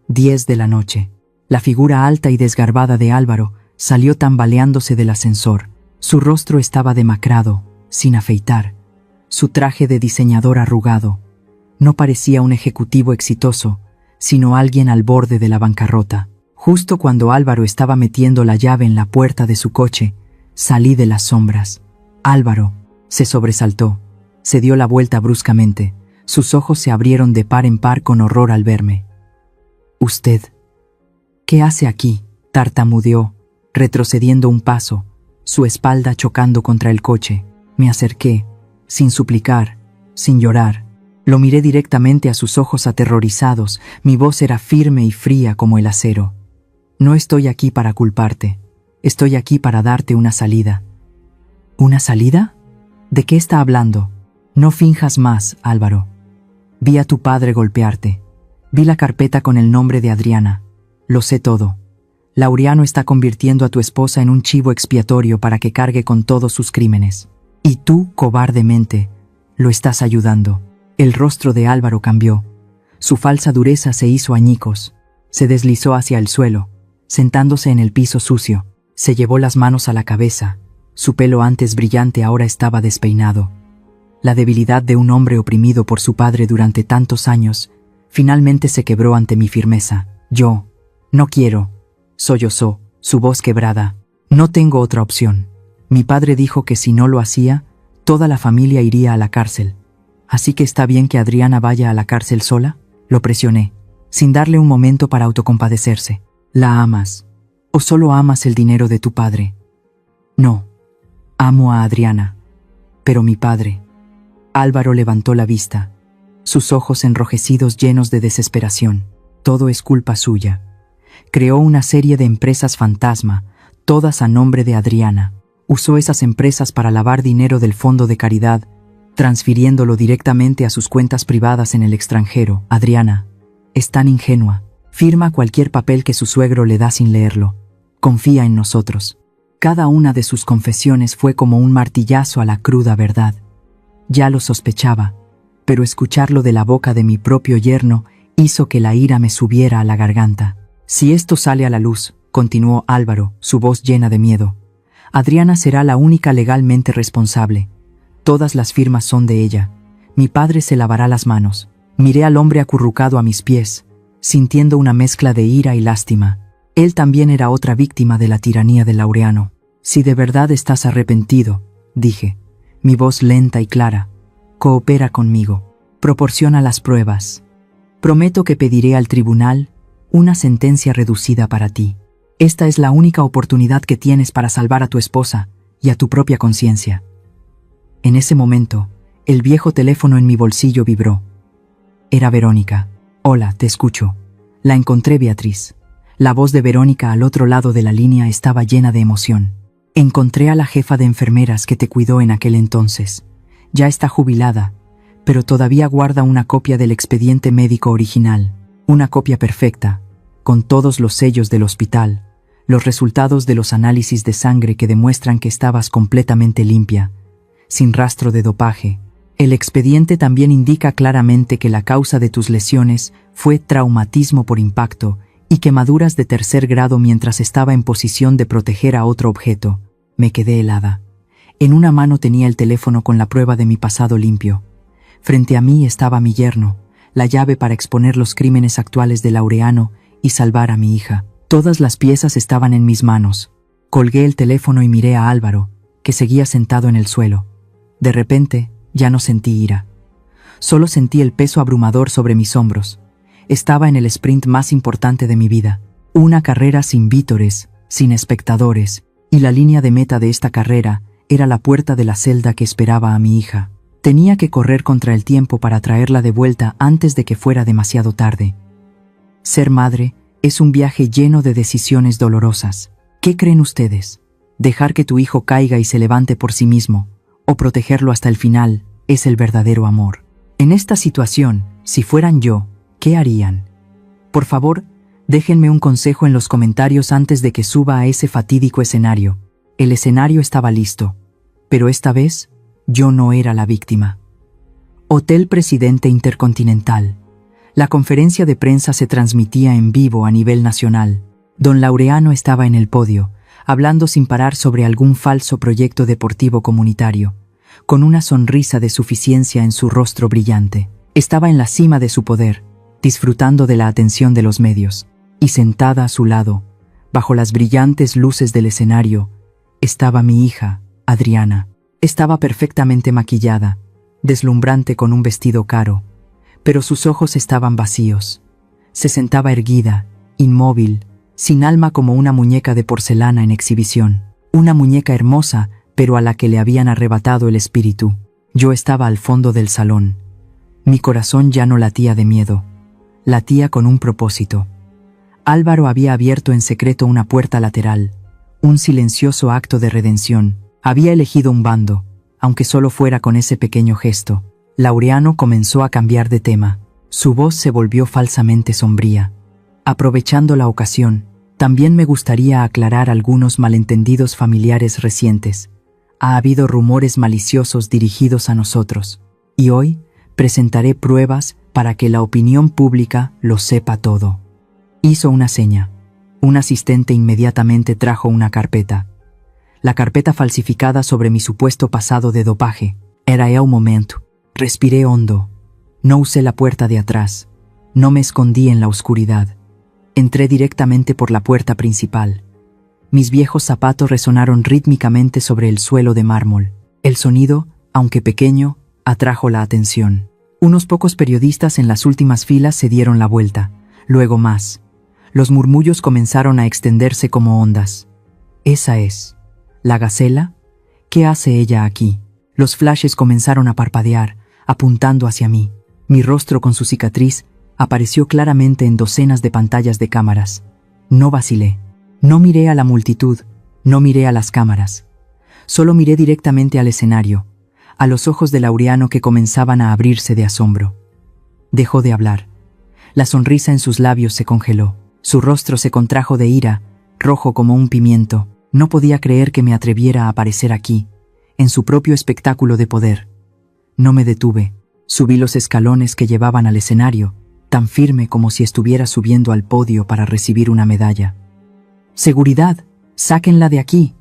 Speaker 1: 10 de la noche. La figura alta y desgarbada de Álvaro salió tambaleándose del ascensor. Su rostro estaba demacrado, sin afeitar. Su traje de diseñador arrugado. No parecía un ejecutivo exitoso, sino alguien al borde de la bancarrota. Justo cuando Álvaro estaba metiendo la llave en la puerta de su coche, salí de las sombras. Álvaro se sobresaltó, se dio la vuelta bruscamente. Sus ojos se abrieron de par en par con horror al verme. «¿Usted? ¿Qué hace aquí?», tartamudeó, retrocediendo un paso, su espalda chocando contra el coche. Me acerqué, sin suplicar, sin llorar. Lo miré directamente a sus ojos aterrorizados. Mi voz era firme y fría como el acero. «No estoy aquí para culparte. Estoy aquí para darte una salida». «¿Una salida? ¿De qué está hablando? No finjas más, Álvaro. Vi a tu padre golpearte. Vi la carpeta con el nombre de Adriana. Lo sé todo. Laureano está convirtiendo a tu esposa en un chivo expiatorio para que cargue con todos sus crímenes. Y tú, cobardemente, lo estás ayudando». El rostro de Álvaro cambió. Su falsa dureza se hizo añicos. Se deslizó hacia el suelo, sentándose en el piso sucio. Se llevó las manos a la cabeza. Su pelo antes brillante ahora estaba despeinado. La debilidad de un hombre oprimido por su padre durante tantos años finalmente se quebró ante mi firmeza. «Yo no quiero», sollozó, su voz quebrada. «No tengo otra opción. Mi padre dijo que si no lo hacía, toda la familia iría a la cárcel. ¿Así que está bien que Adriana vaya a la cárcel sola?». Lo presioné, sin darle un momento para autocompadecerse. «¿La amas? ¿O solo amas el dinero de tu padre?». «No, amo a Adriana. Pero mi padre». Álvaro levantó la vista, sus ojos enrojecidos llenos de desesperación. «Todo es culpa suya. Creó una serie de empresas fantasma, todas a nombre de Adriana. Usó esas empresas para lavar dinero del fondo de caridad, transfiriéndolo directamente a sus cuentas privadas en el extranjero. Adriana es tan ingenua. Firma cualquier papel que su suegro le da sin leerlo. Confía en nosotros». Cada una de sus confesiones fue como un martillazo a la cruda verdad. Ya lo sospechaba, pero escucharlo de la boca de mi propio yerno hizo que la ira me subiera a la garganta. «Si esto sale a la luz», continuó Álvaro, su voz llena de miedo, «Adriana será la única legalmente responsable. Todas las firmas son de ella. Mi padre se lavará las manos». Miré al hombre acurrucado a mis pies, sintiendo una mezcla de ira y lástima. Él también era otra víctima de la tiranía de Laureano. «Si de verdad estás arrepentido», dije, mi voz lenta y clara, «coopera conmigo. Proporciona las pruebas. Prometo que pediré al tribunal una sentencia reducida para ti. Esta es la única oportunidad que tienes para salvar a tu esposa y a tu propia conciencia». En ese momento, el viejo teléfono en mi bolsillo vibró. Era Verónica. «Hola, te escucho». La encontré, Beatriz. La voz de Verónica al otro lado de la línea estaba llena de emoción. «Encontré a la jefa de enfermeras que te cuidó en aquel entonces. Ya está jubilada, pero todavía guarda una copia del expediente médico original. Una copia perfecta, con todos los sellos del hospital, los resultados de los análisis de sangre que demuestran que estabas completamente limpia, sin rastro de dopaje. El expediente también indica claramente que la causa de tus lesiones fue traumatismo por impacto y quemaduras de tercer grado mientras estaba en posición de proteger a otro objeto». Me quedé helada. En una mano tenía el teléfono con la prueba de mi pasado limpio. Frente a mí estaba mi yerno, la llave para exponer los crímenes actuales de Laureano y salvar a mi hija. Todas las piezas estaban en mis manos. Colgué el teléfono y miré a Álvaro, que seguía sentado en el suelo. De repente, ya no sentí ira. Solo sentí el peso abrumador sobre mis hombros. Estaba en el sprint más importante de mi vida. Una carrera sin vítores, sin espectadores, y la línea de meta de esta carrera era la puerta de la celda que esperaba a mi hija. Tenía que correr contra el tiempo para traerla de vuelta antes de que fuera demasiado tarde. Ser madre es un viaje lleno de decisiones dolorosas. ¿Qué creen ustedes? ¿Dejar que tu hijo caiga y se levante por sí mismo, o protegerlo hasta el final, es el verdadero amor? En esta situación, si fueran yo, ¿qué harían? Por favor, Déjenme un consejo en los comentarios antes de que suba a ese fatídico escenario. El escenario estaba listo, pero esta vez yo no era la víctima. Hotel Presidente Intercontinental. La conferencia de prensa se transmitía en vivo a nivel nacional. Don Laureano estaba en el podio, hablando sin parar sobre algún falso proyecto deportivo comunitario, con una sonrisa de suficiencia en su rostro brillante. Estaba en la cima de su poder, disfrutando de la atención de los medios. Y sentada a su lado, bajo las brillantes luces del escenario, estaba mi hija, Adriana. Estaba perfectamente maquillada, deslumbrante con un vestido caro, pero sus ojos estaban vacíos. Se sentaba erguida, inmóvil, sin alma como una muñeca de porcelana en exhibición. Una muñeca hermosa, pero a la que le habían arrebatado el espíritu. Yo estaba al fondo del salón. Mi corazón ya no latía de miedo, latía con un propósito. Álvaro había abierto en secreto una puerta lateral, un silencioso acto de redención. Había elegido un bando, aunque solo fuera con ese pequeño gesto. Laureano comenzó a cambiar de tema. Su voz se volvió falsamente sombría. Aprovechando la ocasión, también me gustaría aclarar algunos malentendidos familiares recientes. Ha habido rumores maliciosos dirigidos a nosotros, y hoy presentaré pruebas para que la opinión pública lo sepa todo. Hizo una seña. Un asistente inmediatamente trajo una carpeta. La carpeta falsificada sobre mi supuesto pasado de dopaje. Era un momento. Respiré hondo. No usé la puerta de atrás. No me escondí en la oscuridad. Entré directamente por la puerta principal. Mis viejos zapatos resonaron rítmicamente sobre el suelo de mármol. El sonido, aunque pequeño, atrajo la atención. Unos pocos periodistas en las últimas filas se dieron la vuelta. Luego más. Los murmullos comenzaron a extenderse como ondas. Esa es. ¿La gacela? ¿Qué hace ella aquí? Los flashes comenzaron a parpadear, apuntando hacia mí. Mi rostro con su cicatriz apareció claramente en docenas de pantallas de cámaras. No vacilé. No miré a la multitud, no miré a las cámaras. Solo miré directamente al escenario, a los ojos de Laureano que comenzaban a abrirse de asombro. Dejó de hablar. La sonrisa en sus labios se congeló. Su rostro se contrajo de ira, rojo como un pimiento. No podía creer que me atreviera a aparecer aquí, en su propio espectáculo de poder. No me detuve. Subí los escalones que llevaban al escenario, tan firme como si estuviera subiendo al podio para recibir una medalla. «¡Seguridad! ¡Sáquenla de aquí!»,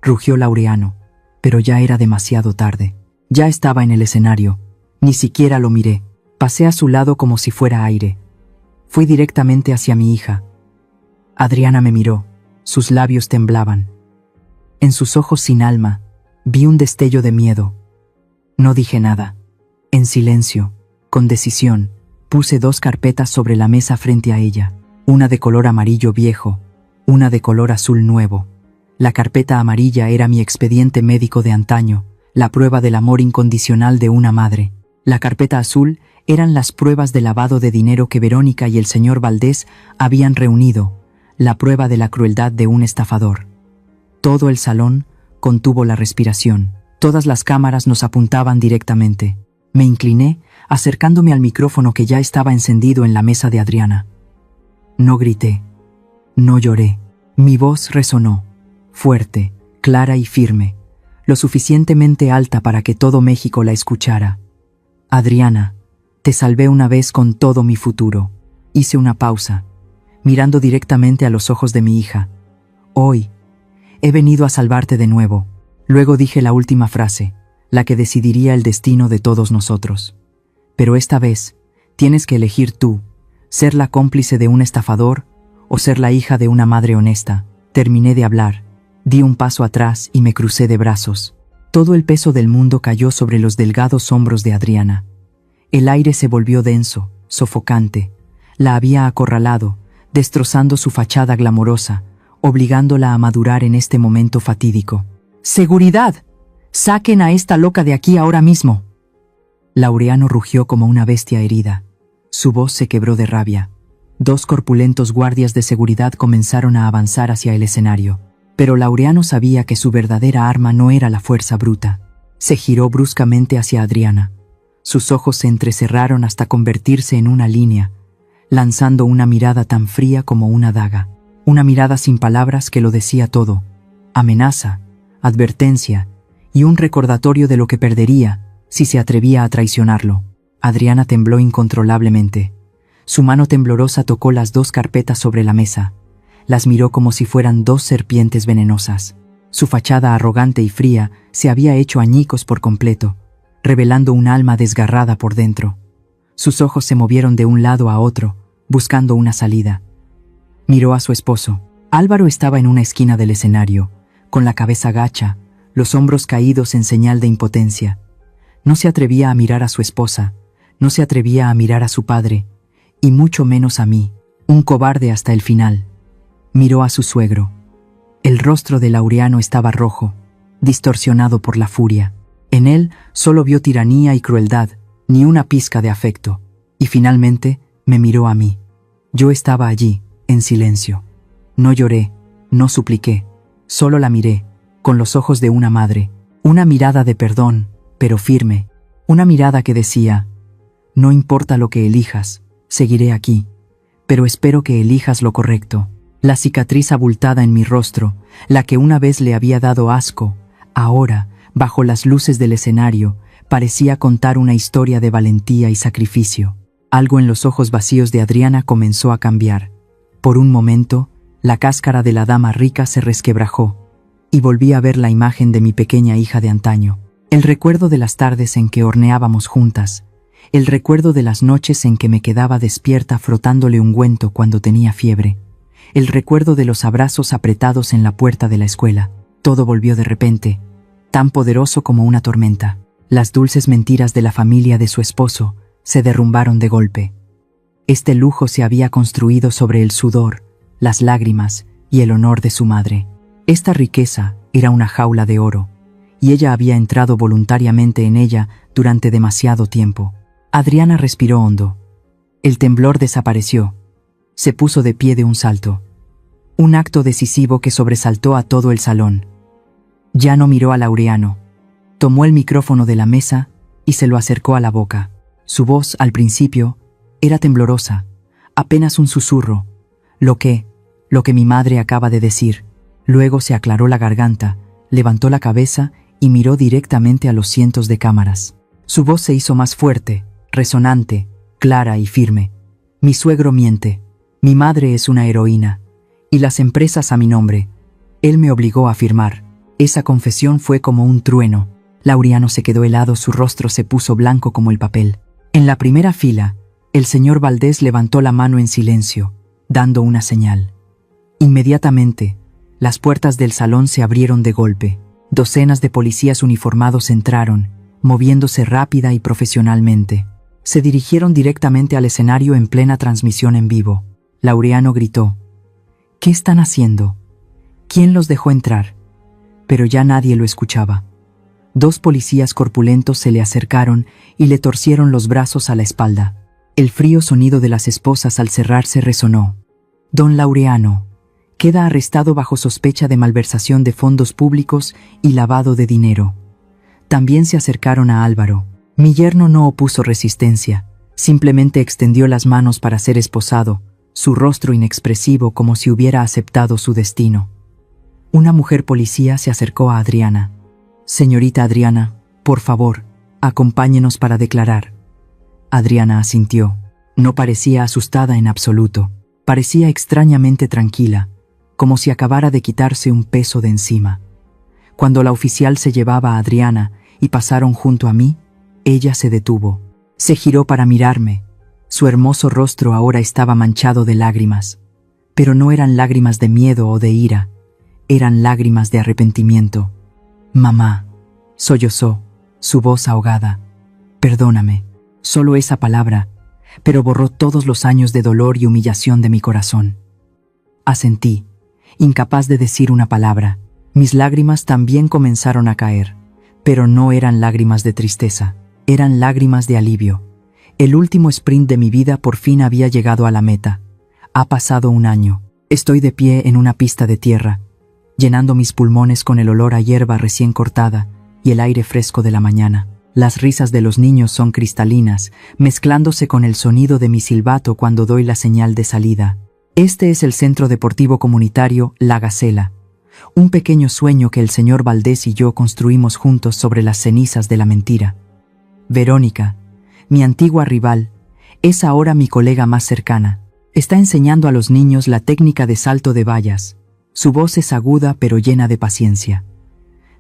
Speaker 1: rugió Laureano, pero ya era demasiado tarde. Ya estaba en el escenario. Ni siquiera lo miré. Pasé a su lado como si fuera aire. Fui directamente hacia mi hija. Adriana me miró. Sus labios temblaban. En sus ojos sin alma, vi un destello de miedo. No dije nada. En silencio, con decisión, puse 2 carpetas sobre la mesa frente a ella. Una de color amarillo viejo, una de color azul nuevo. La carpeta amarilla era mi expediente médico de antaño, la prueba del amor incondicional de una madre. La carpeta azul eran las pruebas de lavado de dinero que Verónica y el señor Valdés habían reunido, la prueba de la crueldad de un estafador. Todo el salón contuvo la respiración. Todas las cámaras nos apuntaban directamente. Me incliné, acercándome al micrófono que ya estaba encendido en la mesa de Adriana. No grité. No lloré. Mi voz resonó, fuerte, clara y firme, lo suficientemente alta para que todo México la escuchara. Adriana, te salvé una vez con todo mi futuro. Hice una pausa, mirando directamente a los ojos de mi hija. Hoy, he venido a salvarte de nuevo. Luego dije la última frase, la que decidiría el destino de todos nosotros. Pero esta vez, tienes que elegir tú, ser la cómplice de un estafador o ser la hija de una madre honesta. Terminé de hablar, di un paso atrás y me crucé de brazos. Todo el peso del mundo cayó sobre los delgados hombros de Adriana. El aire se volvió denso, sofocante. La había acorralado, destrozando su fachada glamorosa, obligándola a madurar en este momento fatídico. ¡Seguridad! ¡Saquen a esta loca de aquí ahora mismo! Laureano rugió como una bestia herida. Su voz se quebró de rabia. 2 corpulentos guardias de seguridad comenzaron a avanzar hacia el escenario. Pero Laureano sabía que su verdadera arma no era la fuerza bruta. Se giró bruscamente hacia Adriana. Sus ojos se entrecerraron hasta convertirse en una línea, lanzando una mirada tan fría como una daga. Una mirada sin palabras que lo decía todo. Amenaza, advertencia y un recordatorio de lo que perdería si se atrevía a traicionarlo. Adriana tembló incontrolablemente. Su mano temblorosa tocó las 2 carpetas sobre la mesa. Las miró como si fueran 2 serpientes venenosas. Su fachada arrogante y fría se había hecho añicos por completo, revelando un alma desgarrada por dentro. Sus ojos se movieron de un lado a otro, buscando una salida. Miró a su esposo. Álvaro estaba en una esquina del escenario, con la cabeza gacha, los hombros caídos en señal de impotencia. No se atrevía a mirar a su esposa, no se atrevía a mirar a su padre, y mucho menos a mí, un cobarde hasta el final. Miró a su suegro. El rostro de Laureano estaba rojo, distorsionado por la furia. En él solo vio tiranía y crueldad, ni una pizca de afecto. Y finalmente me miró a mí. Yo estaba allí, en silencio. No lloré, no supliqué, solo la miré, con los ojos de una madre. Una mirada de perdón, pero firme. Una mirada que decía: no importa lo que elijas, seguiré aquí, pero espero que elijas lo correcto. La cicatriz abultada en mi rostro, la que una vez le había dado asco, ahora, bajo las luces del escenario, parecía contar una historia de valentía y sacrificio. Algo en los ojos vacíos de Adriana comenzó a cambiar. Por un momento, la cáscara de la dama rica se resquebrajó, y volví a ver la imagen de mi pequeña hija de antaño. El recuerdo de las tardes en que horneábamos juntas, el recuerdo de las noches en que me quedaba despierta frotándole ungüento cuando tenía fiebre, el recuerdo de los abrazos apretados en la puerta de la escuela. Todo volvió de repente, tan poderoso como una tormenta. Las dulces mentiras de la familia de su esposo se derrumbaron de golpe. Este lujo se había construido sobre el sudor, las lágrimas y el honor de su madre. Esta riqueza era una jaula de oro, y ella había entrado voluntariamente en ella durante demasiado tiempo. Adriana respiró hondo. El temblor desapareció. Se puso de pie de un salto. Un acto decisivo que sobresaltó a todo el salón. Ya no miró a Laureano. Tomó el micrófono de la mesa y se lo acercó a la boca. Su voz, al principio, era temblorosa, apenas un susurro. Lo que mi madre acaba de decir. Luego se aclaró la garganta, levantó la cabeza y miró directamente a los cientos de cámaras. Su voz se hizo más fuerte, resonante, clara y firme. Mi suegro miente. Mi madre es una heroína. Y las empresas a mi nombre. Él me obligó a firmar. Esa confesión fue como un trueno. Laureano se quedó helado, su rostro se puso blanco como el papel. En la primera fila, el señor Valdés levantó la mano en silencio, dando una señal. Inmediatamente, las puertas del salón se abrieron de golpe. Docenas de policías uniformados entraron, moviéndose rápida y profesionalmente. Se dirigieron directamente al escenario en plena transmisión en vivo. Laureano gritó: ¿qué están haciendo? ¿Quién los dejó entrar? Pero ya nadie lo escuchaba. 2 policías corpulentos se le acercaron y le torcieron los brazos a la espalda. El frío sonido de las esposas al cerrarse resonó. Don Laureano queda arrestado bajo sospecha de malversación de fondos públicos y lavado de dinero. También se acercaron a Álvaro. Mi yerno no opuso resistencia, simplemente extendió las manos para ser esposado, su rostro inexpresivo como si hubiera aceptado su destino. Una mujer policía se acercó a Adriana. Señorita Adriana, por favor, acompáñenos para declarar. Adriana asintió. No parecía asustada en absoluto. Parecía extrañamente tranquila, como si acabara de quitarse un peso de encima. Cuando la oficial se llevaba a Adriana y pasaron junto a mí, ella se detuvo. Se giró para mirarme. Su hermoso rostro ahora estaba manchado de lágrimas. Pero no eran lágrimas de miedo o de ira. Eran lágrimas de arrepentimiento. Mamá, sollozó, su voz ahogada. Perdóname, solo esa palabra, pero borró todos los años de dolor y humillación de mi corazón. Asentí, incapaz de decir una palabra. Mis lágrimas también comenzaron a caer, pero no eran lágrimas de tristeza, eran lágrimas de alivio. El último sprint de mi vida por fin había llegado a la meta. Ha pasado un año. Estoy de pie en una pista de tierra, llenando mis pulmones con el olor a hierba recién cortada y el aire fresco de la mañana. Las risas de los niños son cristalinas, mezclándose con el sonido de mi silbato cuando doy la señal de salida. Este es el Centro Deportivo Comunitario La Gacela, un pequeño sueño que el señor Valdés y yo construimos juntos sobre las cenizas de la mentira. Verónica, mi antigua rival, es ahora mi colega más cercana. Está enseñando a los niños la técnica de salto de vallas. Su voz es aguda pero llena de paciencia.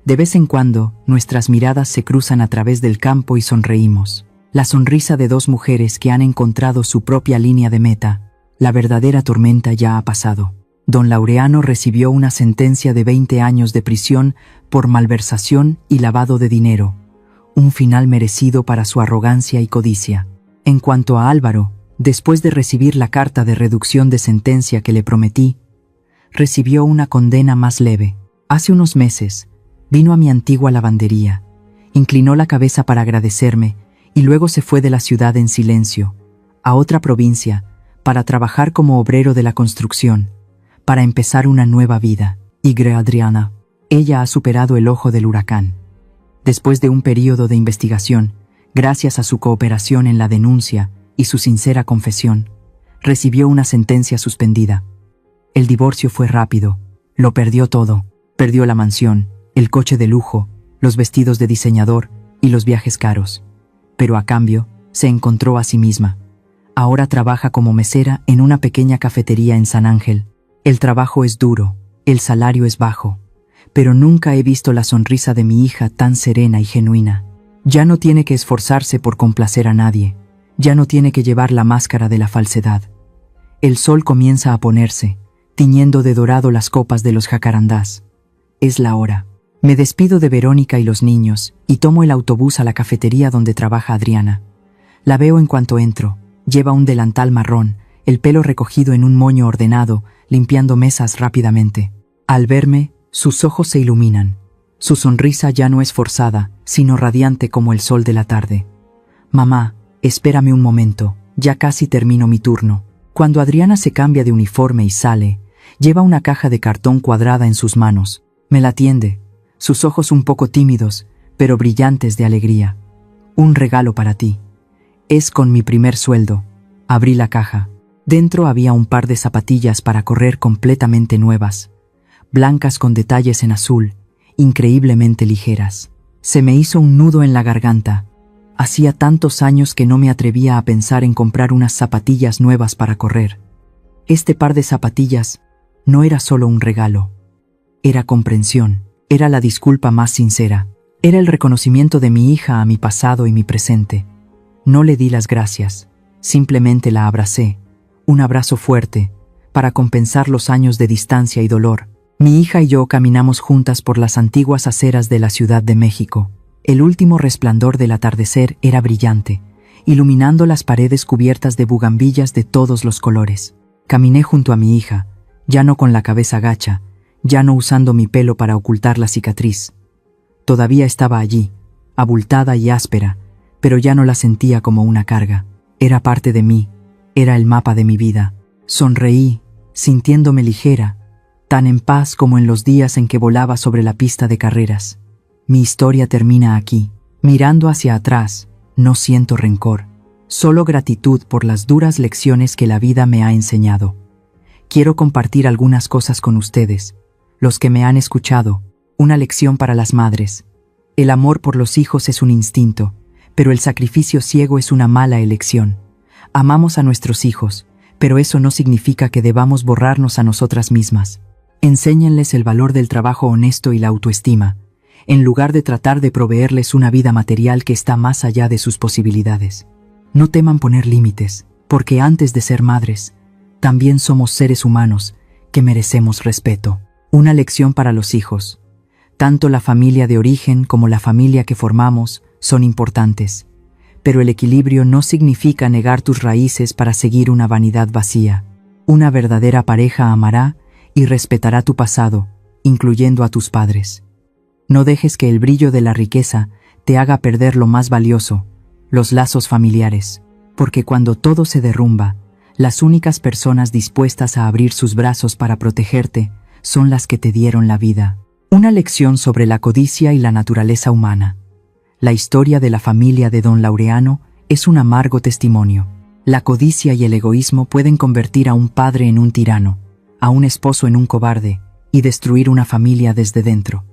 Speaker 1: De vez en cuando, nuestras miradas se cruzan a través del campo y sonreímos. La sonrisa de dos mujeres que han encontrado su propia línea de meta. La verdadera tormenta ya ha pasado. Don Laureano recibió una sentencia de 20 años de prisión por malversación y lavado de dinero. Un final merecido para su arrogancia y codicia. En cuanto a Álvaro, después de recibir la carta de reducción de sentencia que le prometí, recibió una condena más leve. Hace unos meses, vino a mi antigua lavandería, inclinó la cabeza para agradecerme y luego se fue de la ciudad en silencio, a otra provincia, para trabajar como obrero de la construcción, para empezar una nueva vida. Y Adriana, ella ha superado el ojo del huracán. Después de un período de investigación, gracias a su cooperación en la denuncia y su sincera confesión, recibió una sentencia suspendida. El divorcio fue rápido, lo perdió todo, perdió la mansión, el coche de lujo, los vestidos de diseñador y los viajes caros. Pero a cambio, se encontró a sí misma. Ahora trabaja como mesera en una pequeña cafetería en San Ángel. El trabajo es duro, el salario es bajo, pero nunca he visto la sonrisa de mi hija tan serena y genuina. Ya no tiene que esforzarse por complacer a nadie, ya no tiene que llevar la máscara de la falsedad. El sol comienza a ponerse, tiñendo de dorado las copas de los jacarandás. Es la hora. Me despido de Verónica y los niños y tomo el autobús a la cafetería donde trabaja Adriana. La veo en cuanto entro. Lleva un delantal marrón, el pelo recogido en un moño ordenado, limpiando mesas rápidamente. Al verme, sus ojos se iluminan. Su sonrisa ya no es forzada, sino radiante como el sol de la tarde. Mamá, espérame un momento, ya casi termino mi turno. Cuando Adriana se cambia de uniforme y sale, lleva una caja de cartón cuadrada en sus manos. Me la atiende, sus ojos un poco tímidos, pero brillantes de alegría. Un regalo para ti. Es con mi primer sueldo. Abrí la caja. Dentro había un par de zapatillas para correr completamente nuevas, blancas con detalles en azul, increíblemente ligeras. Se me hizo un nudo en la garganta. Hacía tantos años que no me atrevía a pensar en comprar unas zapatillas nuevas para correr. Este par de zapatillas no era solo un regalo. Era comprensión, era la disculpa más sincera, era el reconocimiento de mi hija a mi pasado y mi presente. No le di las gracias, simplemente la abracé, un abrazo fuerte, para compensar los años de distancia y dolor. Mi hija y yo caminamos juntas por las antiguas aceras de la Ciudad de México. El último resplandor del atardecer era brillante, iluminando las paredes cubiertas de bugambillas de todos los colores. Caminé junto a mi hija, ya no con la cabeza gacha, ya no usando mi pelo para ocultar la cicatriz. Todavía estaba allí, abultada y áspera, pero ya no la sentía como una carga. Era parte de mí, era el mapa de mi vida. Sonreí, sintiéndome ligera, tan en paz como en los días en que volaba sobre la pista de carreras. Mi historia termina aquí. Mirando hacia atrás, no siento rencor, solo gratitud por las duras lecciones que la vida me ha enseñado. Quiero compartir algunas cosas con ustedes, los que me han escuchado. Una lección para las madres. El amor por los hijos es un instinto, pero el sacrificio ciego es una mala elección. Amamos a nuestros hijos, pero eso no significa que debamos borrarnos a nosotras mismas. Enséñenles el valor del trabajo honesto y la autoestima, en lugar de tratar de proveerles una vida material que está más allá de sus posibilidades. No teman poner límites, porque antes de ser madres, también somos seres humanos que merecemos respeto. Una lección para los hijos. Tanto la familia de origen como la familia que formamos son importantes, pero el equilibrio no significa negar tus raíces para seguir una vanidad vacía. Una verdadera pareja amará y respetará tu pasado, incluyendo a tus padres. No dejes que el brillo de la riqueza te haga perder lo más valioso, los lazos familiares, porque cuando todo se derrumba, las únicas personas dispuestas a abrir sus brazos para protegerte son las que te dieron la vida. Una lección sobre la codicia y la naturaleza humana. La historia de la familia de don Laureano es un amargo testimonio. La codicia y el egoísmo pueden convertir a un padre en un tirano, a un esposo en un cobarde y destruir una familia desde dentro.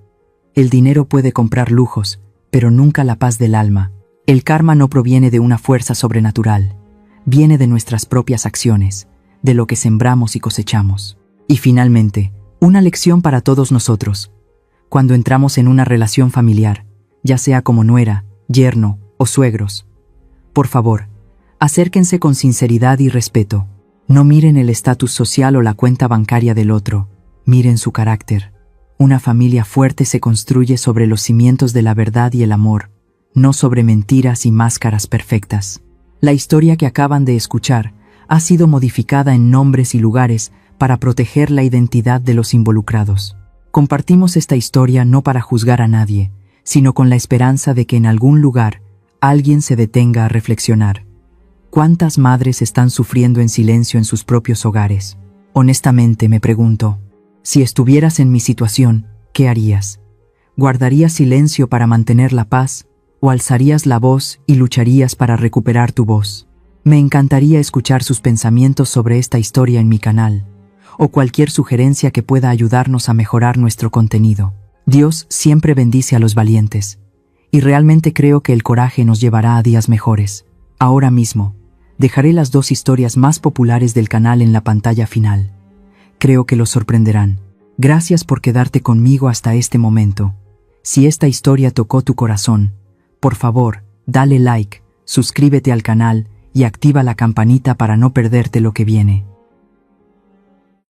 Speaker 1: El dinero puede comprar lujos, pero nunca la paz del alma. El karma no proviene de una fuerza sobrenatural, viene de nuestras propias acciones, de lo que sembramos y cosechamos. Y finalmente, una lección para todos nosotros. Cuando entramos en una relación familiar, ya sea como nuera, yerno o suegros, por favor, acérquense con sinceridad y respeto. No miren el estatus social o la cuenta bancaria del otro, miren su carácter. Una familia fuerte se construye sobre los cimientos de la verdad y el amor, no sobre mentiras y máscaras perfectas. La historia que acaban de escuchar ha sido modificada en nombres y lugares para proteger la identidad de los involucrados. Compartimos esta historia no para juzgar a nadie, sino con la esperanza de que en algún lugar alguien se detenga a reflexionar. ¿Cuántas madres están sufriendo en silencio en sus propios hogares? Honestamente me pregunto, si estuvieras en mi situación, ¿qué harías? ¿Guardarías silencio para mantener la paz? ¿O alzarías la voz y lucharías para recuperar tu voz? Me encantaría escuchar sus pensamientos sobre esta historia en mi canal, o cualquier sugerencia que pueda ayudarnos a mejorar nuestro contenido. Dios siempre bendice a los valientes, y realmente creo que el coraje nos llevará a días mejores. Ahora mismo, dejaré las 2 historias más populares del canal en la pantalla final. Creo que los sorprenderán. Gracias por quedarte conmigo hasta este momento. Si esta historia tocó tu corazón, por favor, dale like, suscríbete al canal y activa la campanita para no perderte lo que viene.